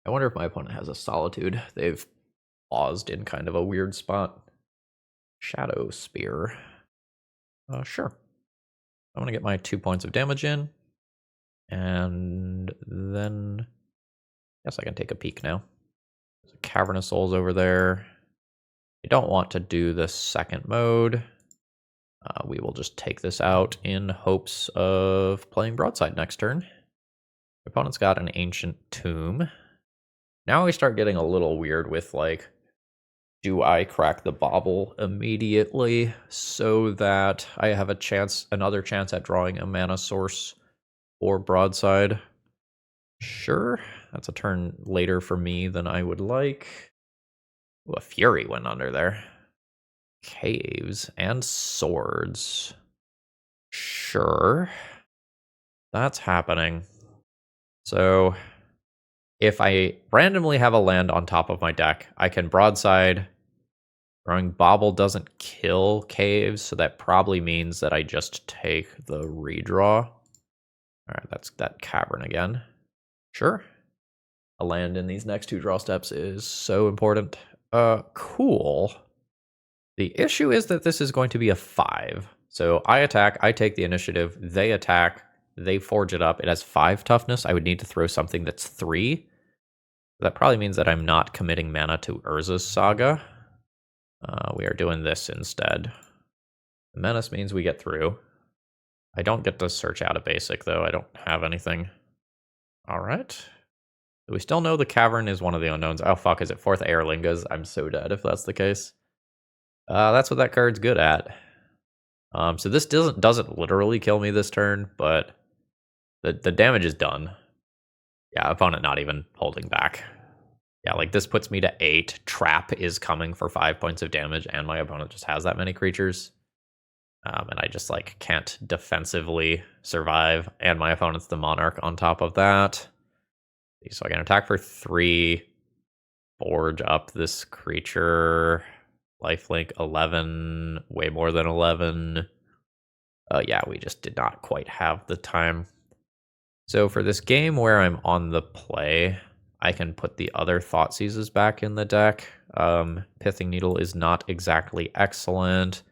I wonder if my opponent has a Solitude. They've paused in kind of a weird spot. Shadow Spear. Sure. I'm going to get my 2 points of damage in. And then I guess I can take a peek now. There's a Cavernous Souls over there. I don't want to do the second mode. We will just take this out in hopes of playing Broadside next turn. My opponent's got an Ancient Tomb. Now we start getting a little weird with, like, do I crack the Bauble immediately so that I have a chance, another chance at drawing a mana source or Broadside? Sure, that's a turn later for me than I would like. Ooh, a Fury went under there. Caves and Swords. Sure. That's happening. So if I randomly have a land on top of my deck, I can Broadside. Throwing Bauble doesn't kill Caves, so that probably means that I just take the redraw. Alright, that's that Cavern again. Sure. A land in these next 2 draw steps is so important. Cool. The issue is that this is going to be a 5. So I attack, I take the initiative, they attack, they forge it up. It has 5 toughness. I would need to throw something that's 3. That probably means that I'm not committing mana to Urza's Saga. We are doing this instead. The menace means we get through. I don't get to search out a basic, though. I don't have anything. All right. We still know the cavern is one of the unknowns. Oh, fuck. Is it 4th Airlingas? I'm so dead if that's the case. That's what that card's good at. So this doesn't literally kill me this turn, but the damage is done. Yeah, opponent not even holding back. Yeah, like this puts me to 8. Trap is coming for 5 points of damage, and my opponent just has that many creatures. And I just like can't defensively survive, and my opponent's the Monarch on top of that. So I can attack for 3, forge up this creature. Lifelink 11, way more than 11. Yeah, we just did not quite have the time. So for this game where I'm on the play, I can put the other Thoughtseizes back in the deck. Pithing Needle is not exactly excellent.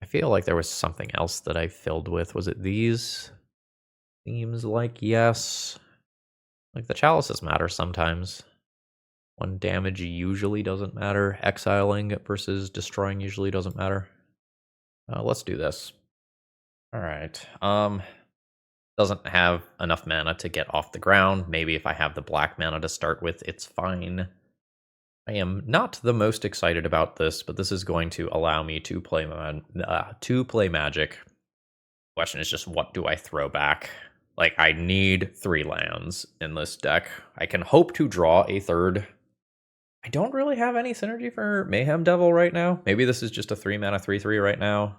I feel like there was something else that I filled with. Was it these? Seems like yes. Like the chalices matter sometimes. 1 damage usually doesn't matter. Exiling versus destroying usually doesn't matter. Let's do this. All right. Doesn't have enough mana to get off the ground. Maybe if I have the black mana to start with, it's fine. I am not the most excited about this, but this is going to allow me to play Magic. Question is just, what do I throw back? Like, I need 3 lands in this deck. I can hope to draw a 3rd. I don't really have any synergy for Mayhem Devil right now. Maybe this is just a 3-mana 3/3 right now.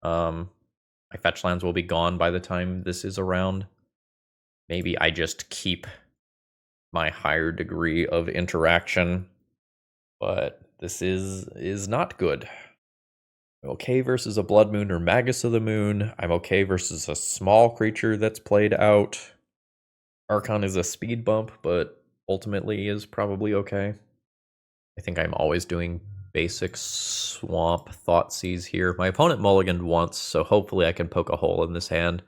My fetch lands will be gone by the time this is around. Maybe I just keep my higher degree of interaction. But this is not good. I'm okay versus a Blood Moon or Magus of the Moon. I'm okay versus a small creature that's played out. Archon is a speed bump, but ultimately is probably okay. I think I'm always doing basic swamp Thoughtseize here. My opponent mulliganed once, so hopefully I can poke a hole in this hand.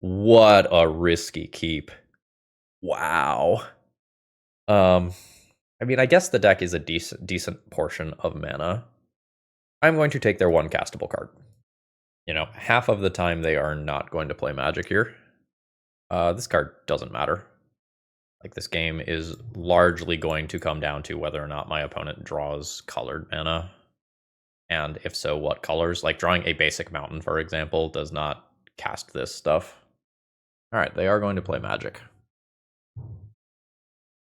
What a risky keep. Wow. I mean, I guess the deck is a decent portion of mana. I'm going to take their 1 castable card. You know, half of the time they are not going to play Magic here. This card doesn't matter. Like, this game is largely going to come down to whether or not my opponent draws colored mana. And if so, what colors? Like, drawing a basic mountain, for example, does not cast this stuff. Alright, they are going to play Magic.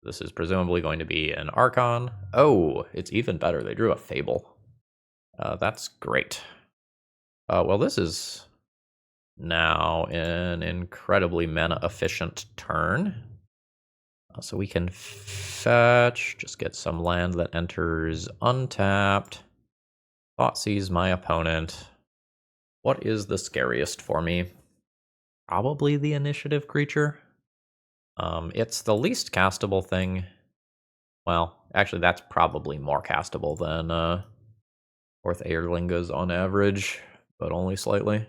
This is presumably going to be an Archon. Oh, it's even better. They drew a Fable. That's great. Well, this is now an incredibly mana-efficient turn. So we can fetch, just get some land that enters untapped. Thoughtseize my opponent. What is the scariest for me? Probably the initiative creature. It's the least castable thing. Well, actually, that's probably more castable than 4th Airlingas on average, but only slightly.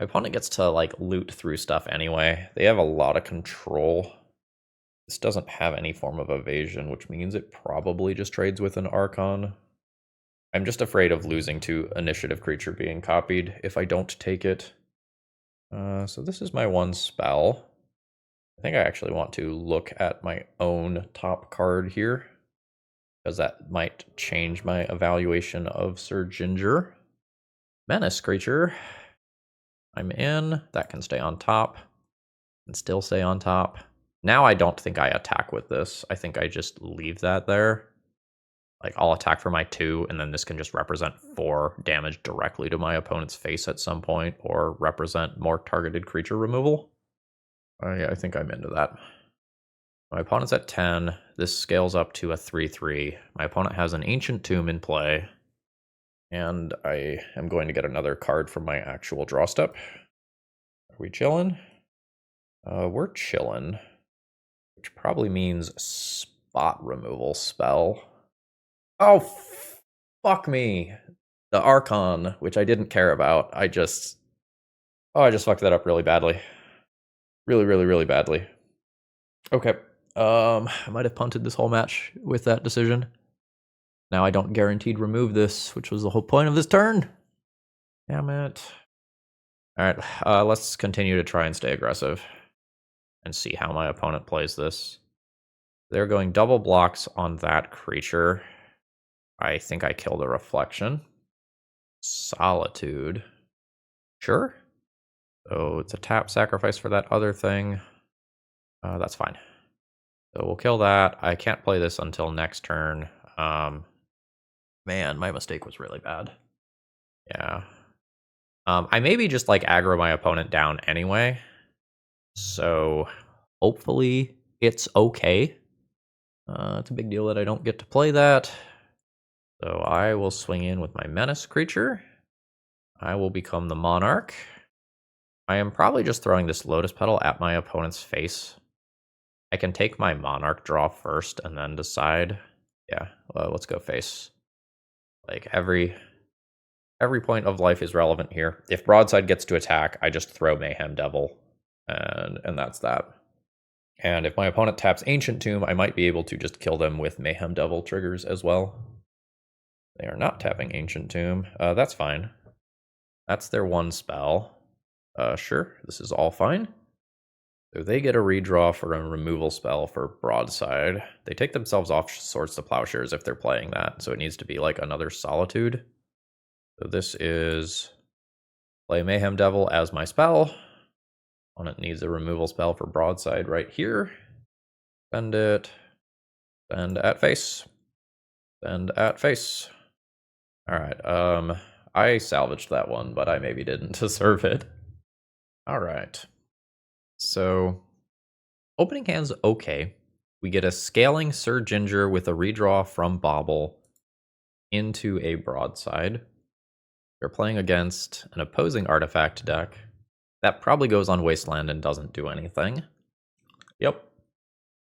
My opponent gets to, like, loot through stuff anyway. They have a lot of control. This doesn't have any form of evasion, which means it probably just trades with an Archon. I'm just afraid of losing to initiative creature being copied if I don't take it. So this is my 1 spell. I think I actually want to look at my own top card here, because that might change my evaluation of Syr Ginger. Menace creature. I'm in. That can stay on top. And still stay on top. Now I don't think I attack with this. I think I just leave that there. Like, I'll attack for my 2, and then this can just represent 4 damage directly to my opponent's face at some point, or represent more targeted creature removal. I think I'm into that. My opponent's at 10. This scales up to a 3/3. My opponent has an Ancient Tomb in play. And I am going to get another card from my actual draw step. Are we chilling? We're chilling. Which probably means spot removal spell. Oh, fuck me. The Archon, which I didn't care about. I just fucked that up really badly. Really badly. Okay. I might have punted this whole match with that decision. Now I don't guaranteed remove this, which was the whole point of this turn. Damn it. Alright, let's continue to try and stay aggressive. And see how my opponent plays this. They're going double blocks on that creature. I think I killed a reflection. Solitude. Sure. So it's a tap sacrifice for that other thing. That's fine. So we'll kill that. I can't play this until next turn. Man, my mistake was really bad. Yeah. I maybe just like aggro my opponent down anyway. So hopefully it's okay. It's a big deal that I don't get to play that. So I will swing in with my menace creature. I will become the monarch. I am probably just throwing this lotus petal at my opponent's face. I can take my monarch draw first and then decide. Yeah, well, let's go face. Like every point of life is relevant here. If broadside gets to attack, I just throw Mayhem Devil, and that's that. And if my opponent taps Ancient Tomb, I might be able to just kill them with Mayhem Devil triggers as well. They are not tapping Ancient Tomb. That's fine. That's their one spell. Sure, this is all fine. So they get a redraw for a removal spell for broadside. They take themselves off Swords to Plowshares if they're playing that, so it needs to be like another Solitude. So this is play Mayhem Devil as my spell. Opponent needs a removal spell for broadside right here. Spend it. Spend at face. Spend at face. Alright, I salvaged that one, but I maybe didn't deserve it. Alright. So, opening hand's okay. We get a scaling Syr Ginger with a redraw from Bauble into a broadside. We're playing against an opposing artifact deck. That probably goes on Wasteland and doesn't do anything. Yep.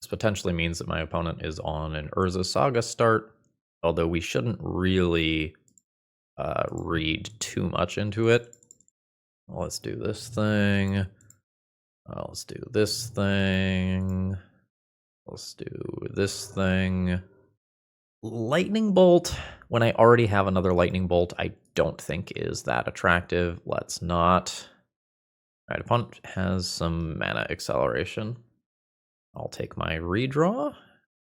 This potentially means that my opponent is on an Urza Saga start, although we shouldn't really read too much into it. Let's do this thing. Let's do this thing. Let's do this thing. Lightning Bolt, when I already have another Lightning Bolt, I don't think is that attractive. Let's not. Alright, opponent has some mana acceleration. I'll take my redraw.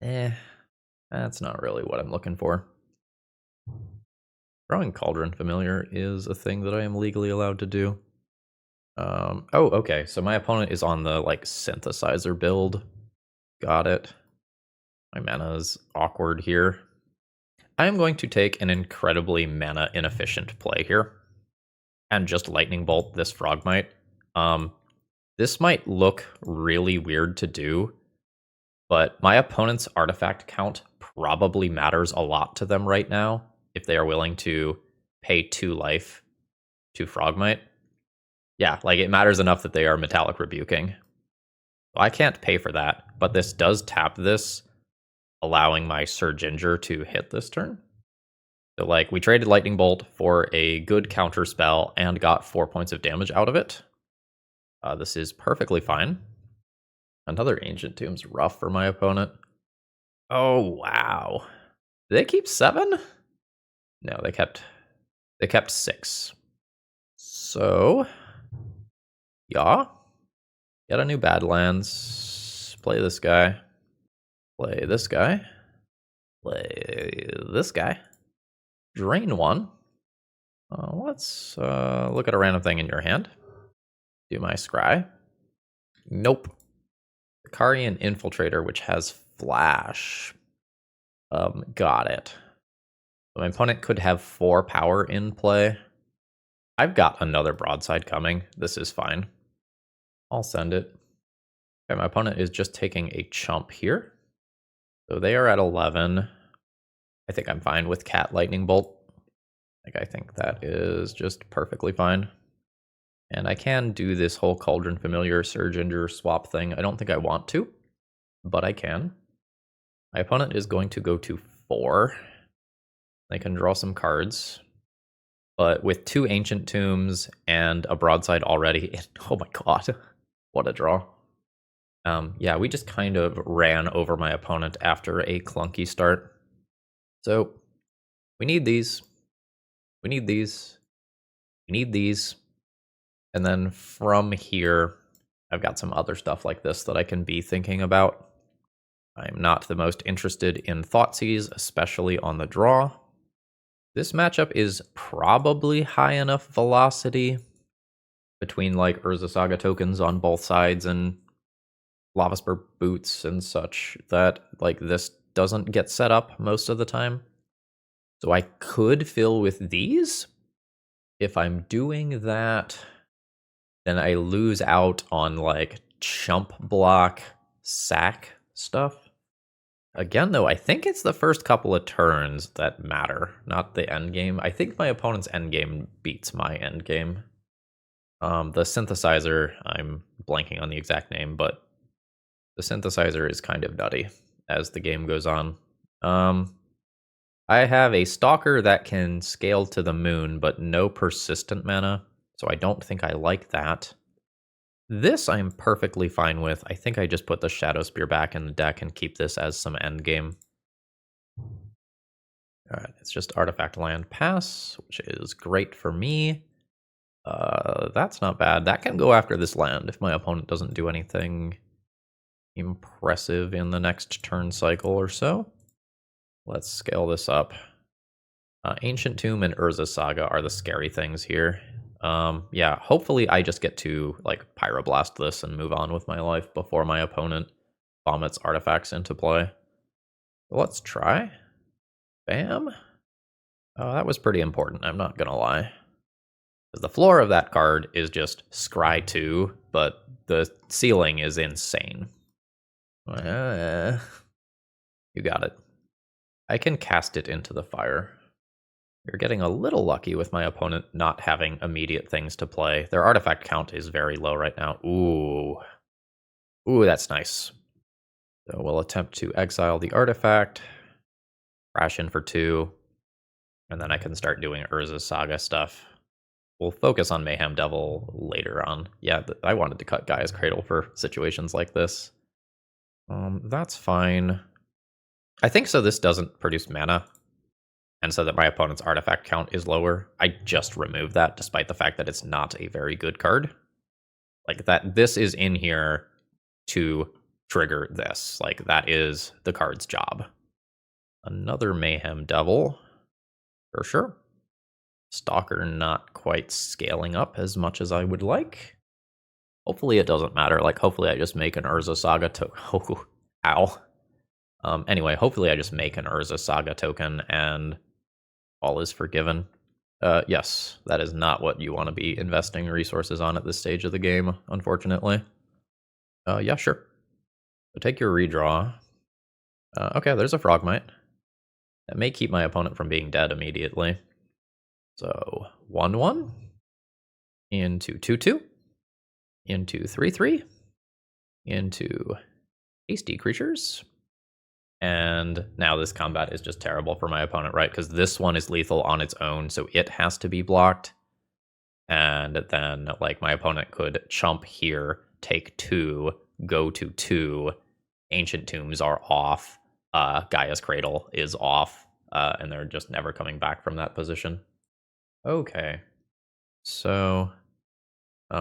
That's not really what I'm looking for. Drawing Cauldron Familiar is a thing that I am legally allowed to do. Oh, okay, so my opponent is on the, like, synthesizer build. Got it. My mana is awkward here. I am going to take an incredibly mana inefficient play here. And just Lightning Bolt this Frogmite. This might look really weird to do, but my opponent's artifact count probably matters a lot to them right now if they are willing to pay 2 life to Frogmite. Yeah, like it matters enough that they are Metallic Rebuking. So I can't pay for that, but this does tap this, allowing my Syr Ginger to hit this turn. So like we traded Lightning Bolt for a good counter spell and got 4 points of damage out of it. This is perfectly fine. Another Ancient Tomb's rough for my opponent. Oh wow. Did they keep 7? No, they kept 6. So yeah. Get a new Badlands. Play this guy. Play this guy. Play this guy. Drain 1. Let's look at a random thing in your hand. Do my scry. Nope. Karian Infiltrator, which has flash. Got it. So my opponent could have 4 power in play. I've got another broadside coming. This is fine. I'll send it. Okay, my opponent is just taking a chump here. So they are at 11. I think I'm fine with Cat Lightning Bolt. I think that is just perfectly fine. And I can do this whole Cauldron Familiar Syr Ginger swap thing. I don't think I want to, but I can. My opponent is going to go to 4. They can draw some cards. But with 2 Ancient Tombs and a broadside already, oh my god, what a draw. Yeah, we just kind of ran over my opponent after a clunky start. So, we need these. We need these. We need these. And then from here, I've got some other stuff like this that I can be thinking about. I'm not the most interested in Thoughtseize, especially on the draw. This matchup is probably high enough velocity between like Urza Saga tokens on both sides and Lavaspur boots and such that like this doesn't get set up most of the time. So I could fill with these. If I'm doing that, then I lose out on like chump block sack stuff. Again, though, I think it's the first couple of turns that matter, not the end game. I think my opponent's end game beats my end game. The synthesizer, I'm blanking on the exact name, but the synthesizer is kind of nutty as the game goes on. I have a Stalker that can scale to the moon, but no persistent mana, so I don't think I like that. This I'm perfectly fine with. I think I just put the Shadow Spear back in the deck and keep this as some endgame. Alright, it's just Artifact Land Pass, which is great for me. That's not bad. That can go after this land if my opponent doesn't do anything impressive in the next turn cycle or so. Let's scale this up. Ancient Tomb and Urza Saga are the scary things here. Yeah, hopefully I just get to like Pyroblast this and move on with my life before my opponent vomits artifacts into play. Let's try. Bam. Oh, that was pretty important, I'm not gonna lie. Because the floor of that card is just Scry 2, but the ceiling is insane. You got it. I can cast it into the fire. You're getting a little lucky with my opponent not having immediate things to play. Their artifact count is very low right now. Ooh. Ooh, that's nice. So we'll attempt to exile the artifact, crash in for 2, and then I can start doing Urza Saga stuff. We'll focus on Mayhem Devil later on. Yeah, I wanted to cut Gaia's Cradle for situations like this. That's fine. I think so this doesn't produce mana, and so that my opponent's artifact count is lower. I just removed that, despite the fact that it's not a very good card. Like, that this is in here to trigger this. Like, that is the card's job. Another Mayhem Devil, for sure. Stalker not quite scaling up as much as I would like. Hopefully it doesn't matter. Like, hopefully I just make an Urza Saga token. Ow. Anyway, hopefully I just make an Urza Saga token and all is forgiven. Yes, that is not what you want to be investing resources on at this stage of the game, unfortunately. Yeah, sure. So take your redraw. Okay, there's a Frogmite. That may keep my opponent from being dead immediately. So 1/1 into 2/2 into 3/3 into hasty creatures. And now this combat is just terrible for my opponent, right? Because this one is lethal on its own, so it has to be blocked. And then, like, my opponent could chump here, take 2, go to 2. Ancient Tombs are off. Gaia's Cradle is off. And they're just never coming back from that position. Okay. So,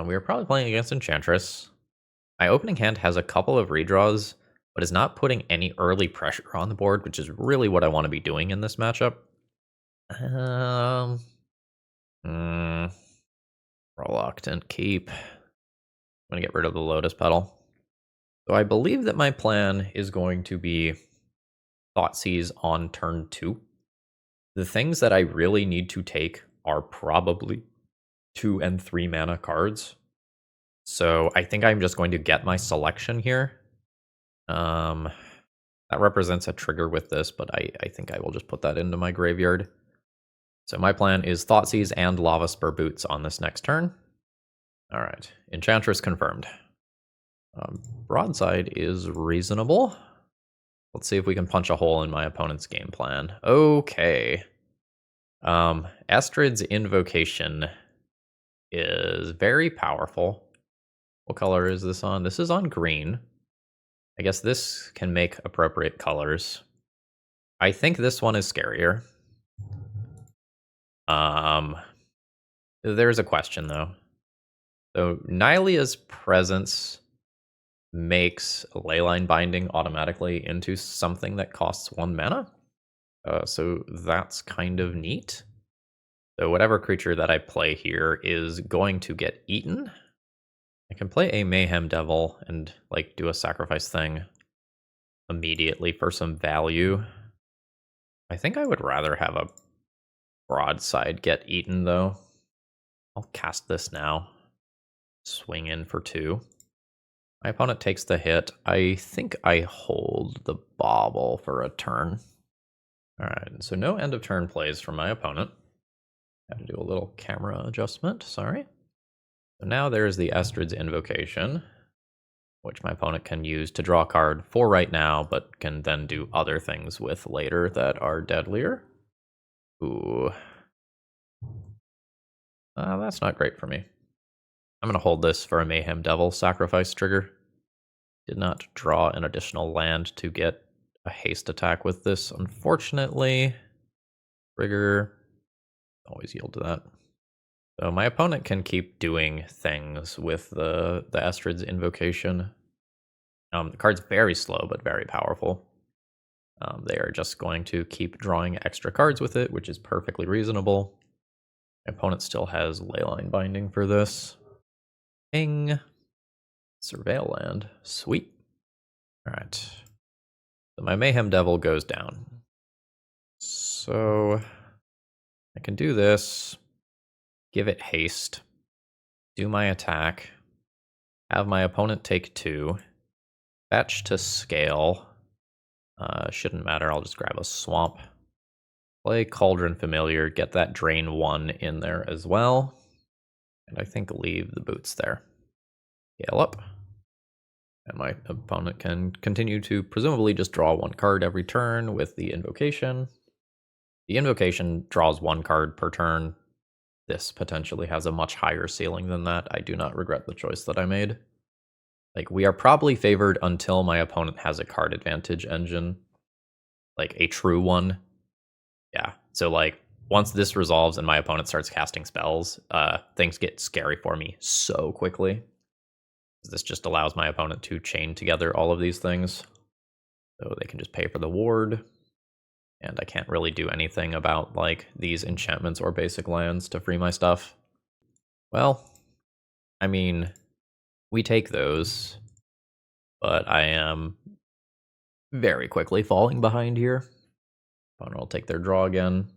we are probably playing against Enchantress. My opening hand has a couple of redraws, but is not putting any early pressure on the board, which is really what I want to be doing in this matchup. Reluctant keep. I'm going to get rid of the Lotus Petal. So I believe that my plan is going to be Thoughtseize on turn 2. The things that I really need to take are probably 2 and 3 mana cards. So I think I'm just going to get my selection here. That represents a trigger with this, but I think I will just put that into my graveyard. So my plan is Thoughtseize and Lavaspur Boots on this next turn. All right, Enchantress confirmed. Broadside is reasonable. Let's see if we can punch a hole in my opponent's game plan. Okay. Estrid's Invocation is very powerful. What color is this on? This is on green. I guess this can make appropriate colors. I think this one is scarier. There's a question, though. So Nylia's presence makes Leyline Binding automatically into something that costs 1 mana. So that's kind of neat. So whatever creature that I play here is going to get eaten. I can play a Mayhem Devil and like do a sacrifice thing immediately for some value. I think I would rather have a broadside get eaten, though. I'll cast this now. Swing in for 2. My opponent takes the hit. I think I hold the bauble for a turn. Alright, so no end of turn plays from my opponent. Had to do a little camera adjustment, sorry. So now there's the Estrid's Invocation, which my opponent can use to draw a card for right now, but can then do other things with later that are deadlier. Ooh. That's not great for me. I'm going to hold this for a Mayhem Devil sacrifice trigger. Did not draw an additional land to get a haste attack with this, unfortunately. Trigger. Always yield to that. So my opponent can keep doing things with the Estrid's Invocation. The card's very slow, but very powerful. They are just going to keep drawing extra cards with it, which is perfectly reasonable. My opponent still has Leyline Binding for this. Ping. Surveil land. Sweet. Alright. So my Mayhem Devil goes down. So I can do this. Give it haste. Do my attack. Have my opponent take 2. Fetch to scale. Shouldn't matter, I'll just grab a swamp. Play Cauldron Familiar, get that drain 1 in there as well. And I think leave the boots there. Scale up. And my opponent can continue to presumably just draw 1 card every turn with the Invocation. The Invocation draws 1 card per turn. This potentially has a much higher ceiling than that. I do not regret the choice that I made. Like, we are probably favored until my opponent has a card advantage engine. Like, a true one. Yeah, so like, once this resolves and my opponent starts casting spells, things get scary for me so quickly. This just allows my opponent to chain together all of these things. So they can just pay for the ward. And I can't really do anything about, like, these enchantments or basic lands to free my stuff. Well, I mean, we take those. But I am very quickly falling behind here. Opponent will take their draw again.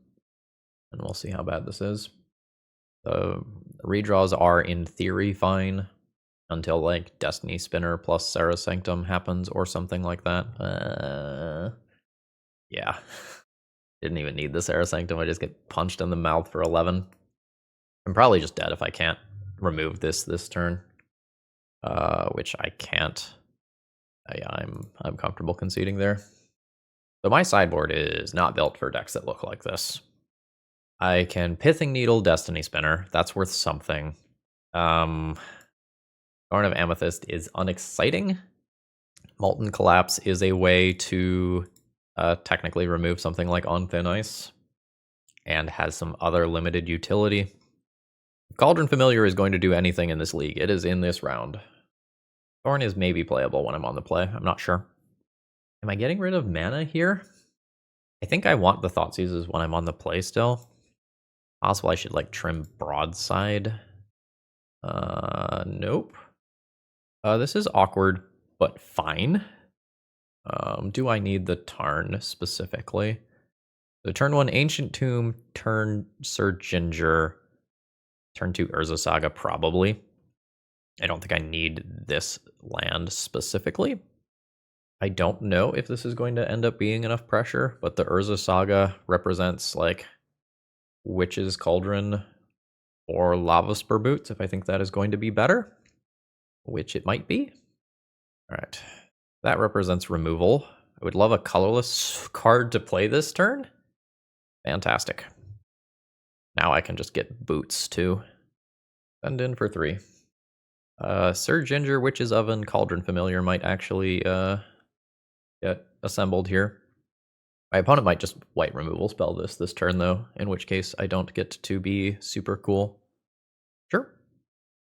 And we'll see how bad this is. The redraws are, in theory, fine. Until, like, Destiny Spinner plus Sarah Sanctum happens or something like that. Yeah. Didn't even need the Sarah Sanctum. I just get punched in the mouth for 11. I'm probably just dead if I can't remove this turn. Which I can't. I'm comfortable conceding there. So my sideboard is not built for decks that look like this. I can Pithing Needle Destiny Spinner. That's worth something. Thorn of Amethyst is unexciting. Molten Collapse is a way to technically remove something like On Thin Ice, and has some other limited utility. Cauldron Familiar is going to do anything in this league. It is in this round. Thorn is maybe playable when I'm on the play. I'm not sure. Am I getting rid of mana here? I think I want the Thoughtseizes when I'm on the play still. Possible I should, like, trim Broadside. Nope. This is awkward, but fine. Do I need the Tarn specifically? So turn 1, Ancient Tomb, turn Syr Ginger, turn 2, Urza Saga, probably. I don't think I need this land specifically. I don't know if this is going to end up being enough pressure, but the Urza Saga represents, like, Witch's Cauldron or Lavaspur Boots, if I think that is going to be better, which it might be. All right, that represents removal. I would love a colorless card to play this turn. Fantastic. Now I can just get boots too. Send in for 3. Syr Ginger, Witch's Oven, Cauldron Familiar might actually get assembled here. My opponent might just white removal spell this turn though, in which case I don't get to be super cool. Sure.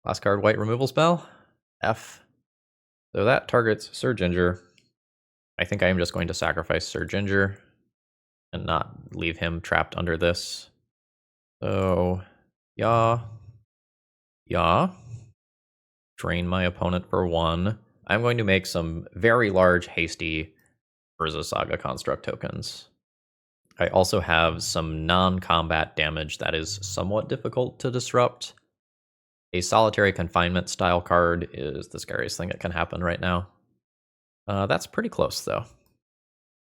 Last card, white removal spell. F. So that targets Syr Ginger. I think I am just going to sacrifice Syr Ginger and not leave him trapped under this. So, yeah. Drain my opponent for 1. I'm going to make some very large, hasty Urza Saga construct tokens. I also have some non-combat damage that is somewhat difficult to disrupt. A solitary confinement style card is the scariest thing that can happen right now. That's pretty close though,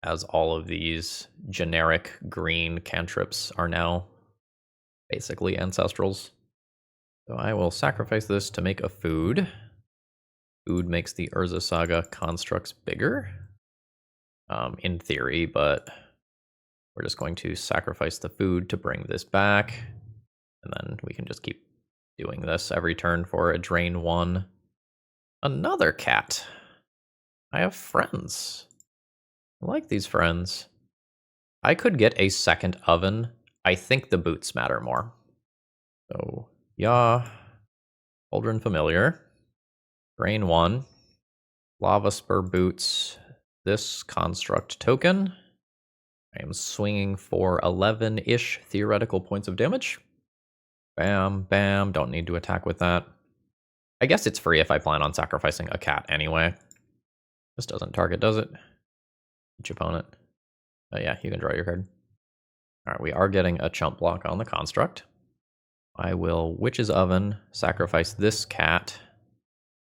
as all of these generic green cantrips are now basically ancestrals. So I will sacrifice this to make a food. Food makes the Urza Saga constructs bigger, in theory, but we're just going to sacrifice the food to bring this back, and then we can just keep doing this every turn for a drain 1. Another cat. I have friends. I like these friends. I could get a second oven. I think the boots matter more. So, yeah. Cauldron Familiar. Drain 1. Lavaspur boots this construct token. I am swinging for 11-ish theoretical points of damage. Bam, bam. Don't need to attack with that. I guess it's free if I plan on sacrificing a cat anyway. This doesn't target, does it? Each opponent. Yeah, you can draw your card. Alright, we are getting a chump block on the construct. I will Witch's Oven, sacrifice this cat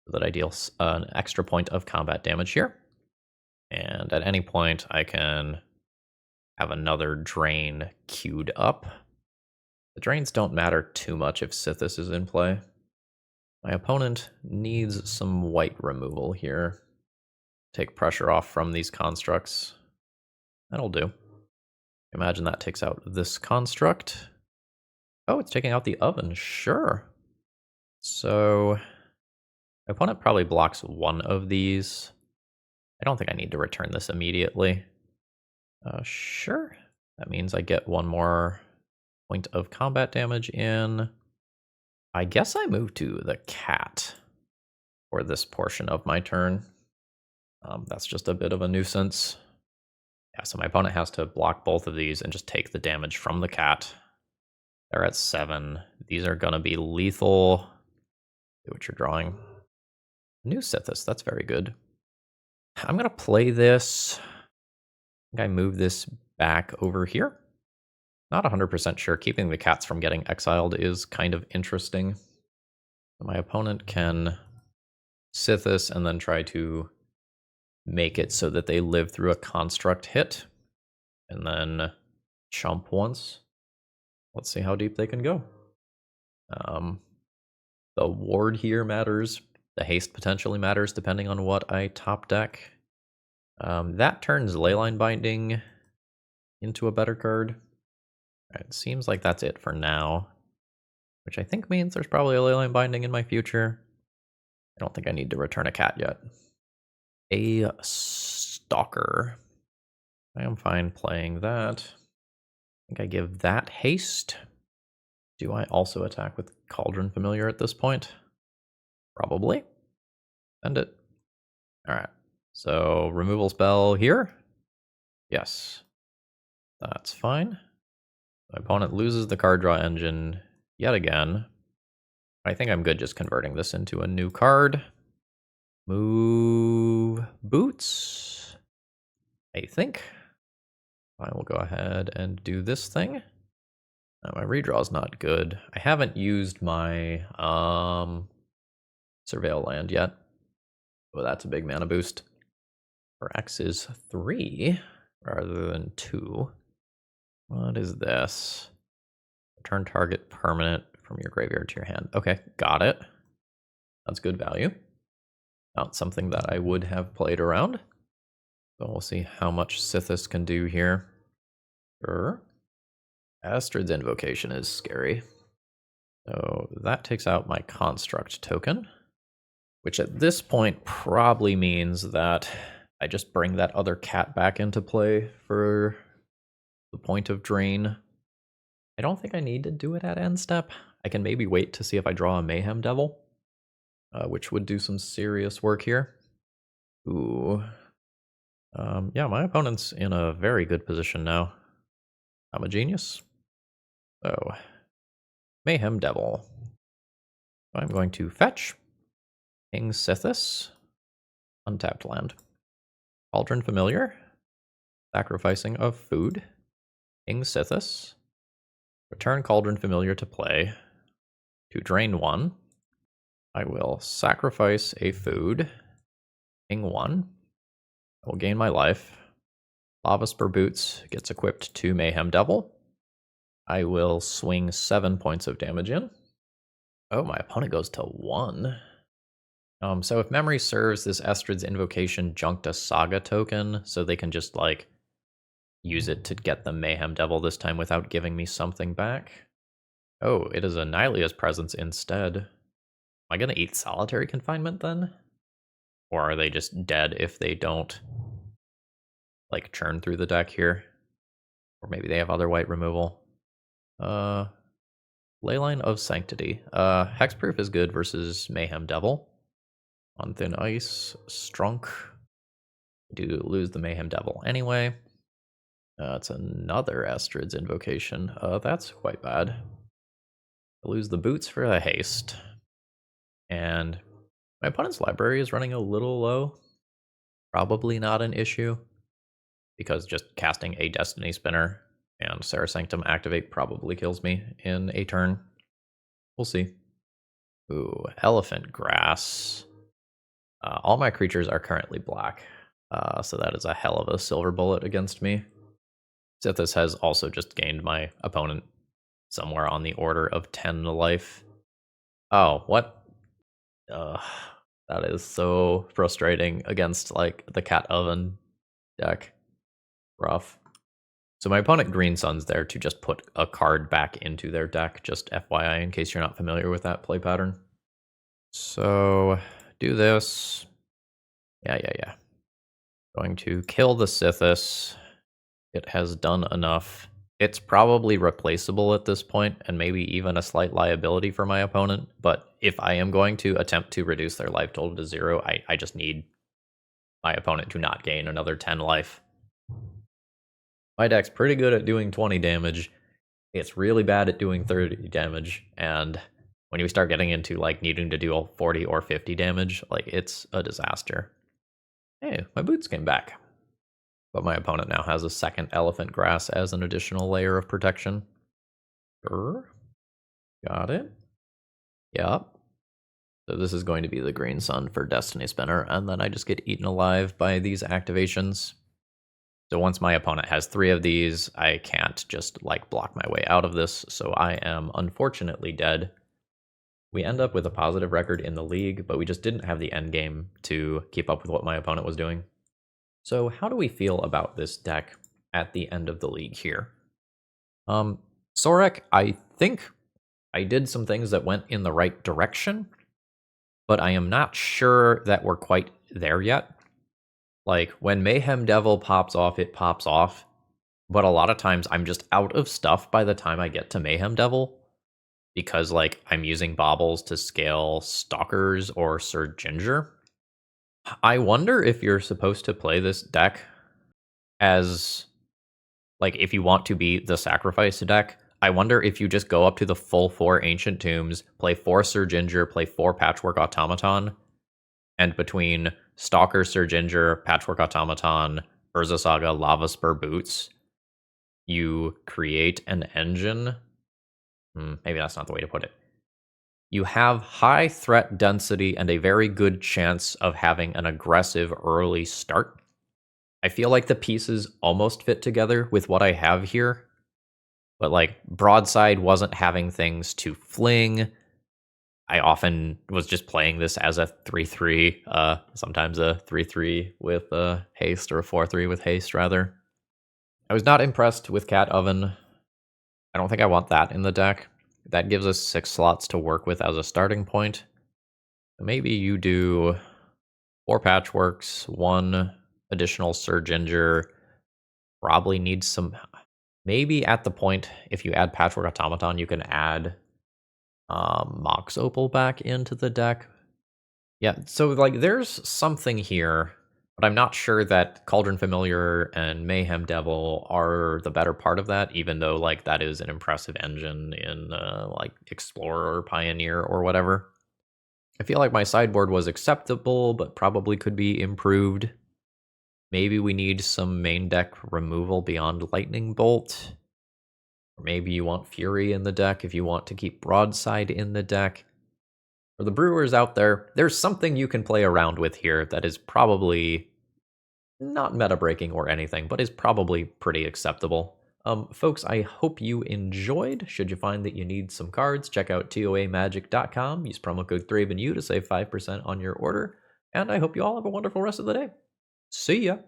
so that I deal an extra point of combat damage here. And at any point, I can have another drain queued up. The drains don't matter too much if Sythis is in play. My opponent needs some white removal here. Take pressure off from these constructs. That'll do. Imagine that takes out this construct. Oh, it's taking out the oven. Sure. So my opponent probably blocks one of these. I don't think I need to return this immediately. Sure. That means I get one more point of combat damage in. I guess I move to the cat for this portion of my turn. That's just a bit of a nuisance. Yeah, so my opponent has to block both of these and just take the damage from the cat. They're at 7. These are going to be lethal. See what you're drawing. New Sythis, that's very good. I'm going to play this. I think I move this back over here. Not 100% sure. Keeping the cats from getting exiled is kind of interesting. My opponent can Sythis and then try to make it so that they live through a construct hit. And then chump once. Let's see how deep they can go. The ward here matters. The haste potentially matters depending on what I top deck. That turns Leyline Binding into a better card. It seems like that's it for now, which I think means there's probably a Leyline Binding in my future. I don't think I need to return a cat yet. A Stalker. I am fine playing that. I think I give that haste. Do I also attack with Cauldron Familiar at this point? Probably. Send it. Alright. So, removal spell here? Yes. That's fine. My opponent loses the card draw engine yet again. I think I'm good just converting this into a new card. Move boots. I think. I will go ahead and do this thing. My redraw is not good. I haven't used my Surveil land yet. Oh, that's a big mana boost. For X is 3 rather than 2. What is this? Return target permanent from your graveyard to your hand. Okay, got it. That's good value. Not something that I would have played around. So we'll see how much Sythis can do here. Sure. Astrid's Invocation is scary. So that takes out my construct token, which at this point probably means that I just bring that other cat back into play for the point of drain. I don't think I need to do it at end step. I can maybe wait to see if I draw a Mayhem Devil, which would do some serious work here. Ooh. Yeah, my opponent's in a very good position now. I'm a genius. Oh. Mayhem Devil. I'm going to fetch. King Sithis. Untapped land. Cauldron Familiar. Sacrificing of food. King Sithis. Return Cauldron Familiar to play. To drain 1. I will sacrifice a food. King 1. I will gain my life. Lavaspur Boots gets equipped to Mayhem Devil. I will swing 7 points of damage in. Oh, my opponent goes to 1. So if memory serves, this Estrid's Invocation junked a Saga token, so they can just, like, use it to get the Mayhem Devil this time without giving me something back. Oh, it is a Nihilia's Presence instead. Am I gonna eat Solitary Confinement then? Or are they just dead if they don't, like, churn through the deck here? Or maybe they have other white removal. Leyline of Sanctity. Hexproof is good versus Mayhem Devil. On Thin Ice, Strunk. Do lose the Mayhem Devil anyway. It's another Estrid's Invocation. That's quite bad. I lose the boots for a haste. And my opponent's library is running a little low. Probably not an issue, because just casting a Destiny Spinner and Serra Sanctum activate probably kills me in a turn. We'll see. Ooh, Elephant Grass. All my creatures are currently black, so that is a hell of a silver bullet against me. Sithis has also just gained my opponent somewhere on the order of 10 life. Oh, what? That is so frustrating against, like, the Cat Oven deck. Rough. So my opponent Green Sun's there to just put a card back into their deck, just FYI, in case you're not familiar with that play pattern. So, do this. Yeah. Going to kill the Sithis. It has done enough. It's probably replaceable at this point, and maybe even a slight liability for my opponent, but if I am going to attempt to reduce their life total to 0, I just need my opponent to not gain another 10 life. My deck's pretty good at doing 20 damage. It's really bad at doing 30 damage, and when you start getting into, like, needing to do 40 or 50 damage, like, it's a disaster. Hey, my boots came back. But my opponent now has a second Elephant Grass as an additional layer of protection. Got it. Yep. So this is going to be the Green Sun for Destiny Spinner, and then I just get eaten alive by these activations. So once my opponent has 3 of these, I can't just, like, block my way out of this, so I am unfortunately dead. We end up with a positive record in the league, but we just didn't have the end game to keep up with what my opponent was doing. So how do we feel about this deck at the end of the league here? Sorek, I think I did some things that went in the right direction, but I am not sure that we're quite there yet. Like, when Mayhem Devil pops off, it pops off, but a lot of times I'm just out of stuff by the time I get to Mayhem Devil, because, like, I'm using baubles to scale Stalkers or Syr Ginger. I wonder if you're supposed to play this deck as, like, if you want to be the Sacrifice deck, I wonder if you just go up to the full 4 Ancient Tombs, play 4 Syr Ginger, play 4 Patchwork Automaton, and between Stalker, Syr Ginger, Patchwork Automaton, Urza Saga, Lavaspur Boots, you create an engine. Maybe that's not the way to put it. You have high threat density and a very good chance of having an aggressive early start. I feel like the pieces almost fit together with what I have here, but, like, Broadside wasn't having things to fling. I often was just playing this as a 3-3, sometimes a 3-3 with haste, or a 4-3 with haste, rather. I was not impressed with Cat Oven. I don't think I want that in the deck. That gives us 6 slots to work with as a starting point. Maybe you do 4 Patchworks, 1 additional Syr Ginger. Probably needs some... Maybe at the point, if you add Patchwork Automaton, you can add Mox Opal back into the deck. Yeah, so like there's something here, but I'm not sure that Cauldron Familiar and Mayhem Devil are the better part of that, even though like that is an impressive engine in like Explorer or Pioneer or whatever. I feel like my sideboard was acceptable, but probably could be improved. Maybe we need some main deck removal beyond Lightning Bolt. Or maybe you want Fury in the deck if you want to keep Broadside in the deck. For the brewers out there, there's something you can play around with here that is probably not meta breaking or anything, but is probably pretty acceptable. Folks, I hope you enjoyed. Should you find that you need some cards, check out toamagic.com. Use promo code ThrabenU to save 5% on your order. And I hope you all have a wonderful rest of the day. See ya!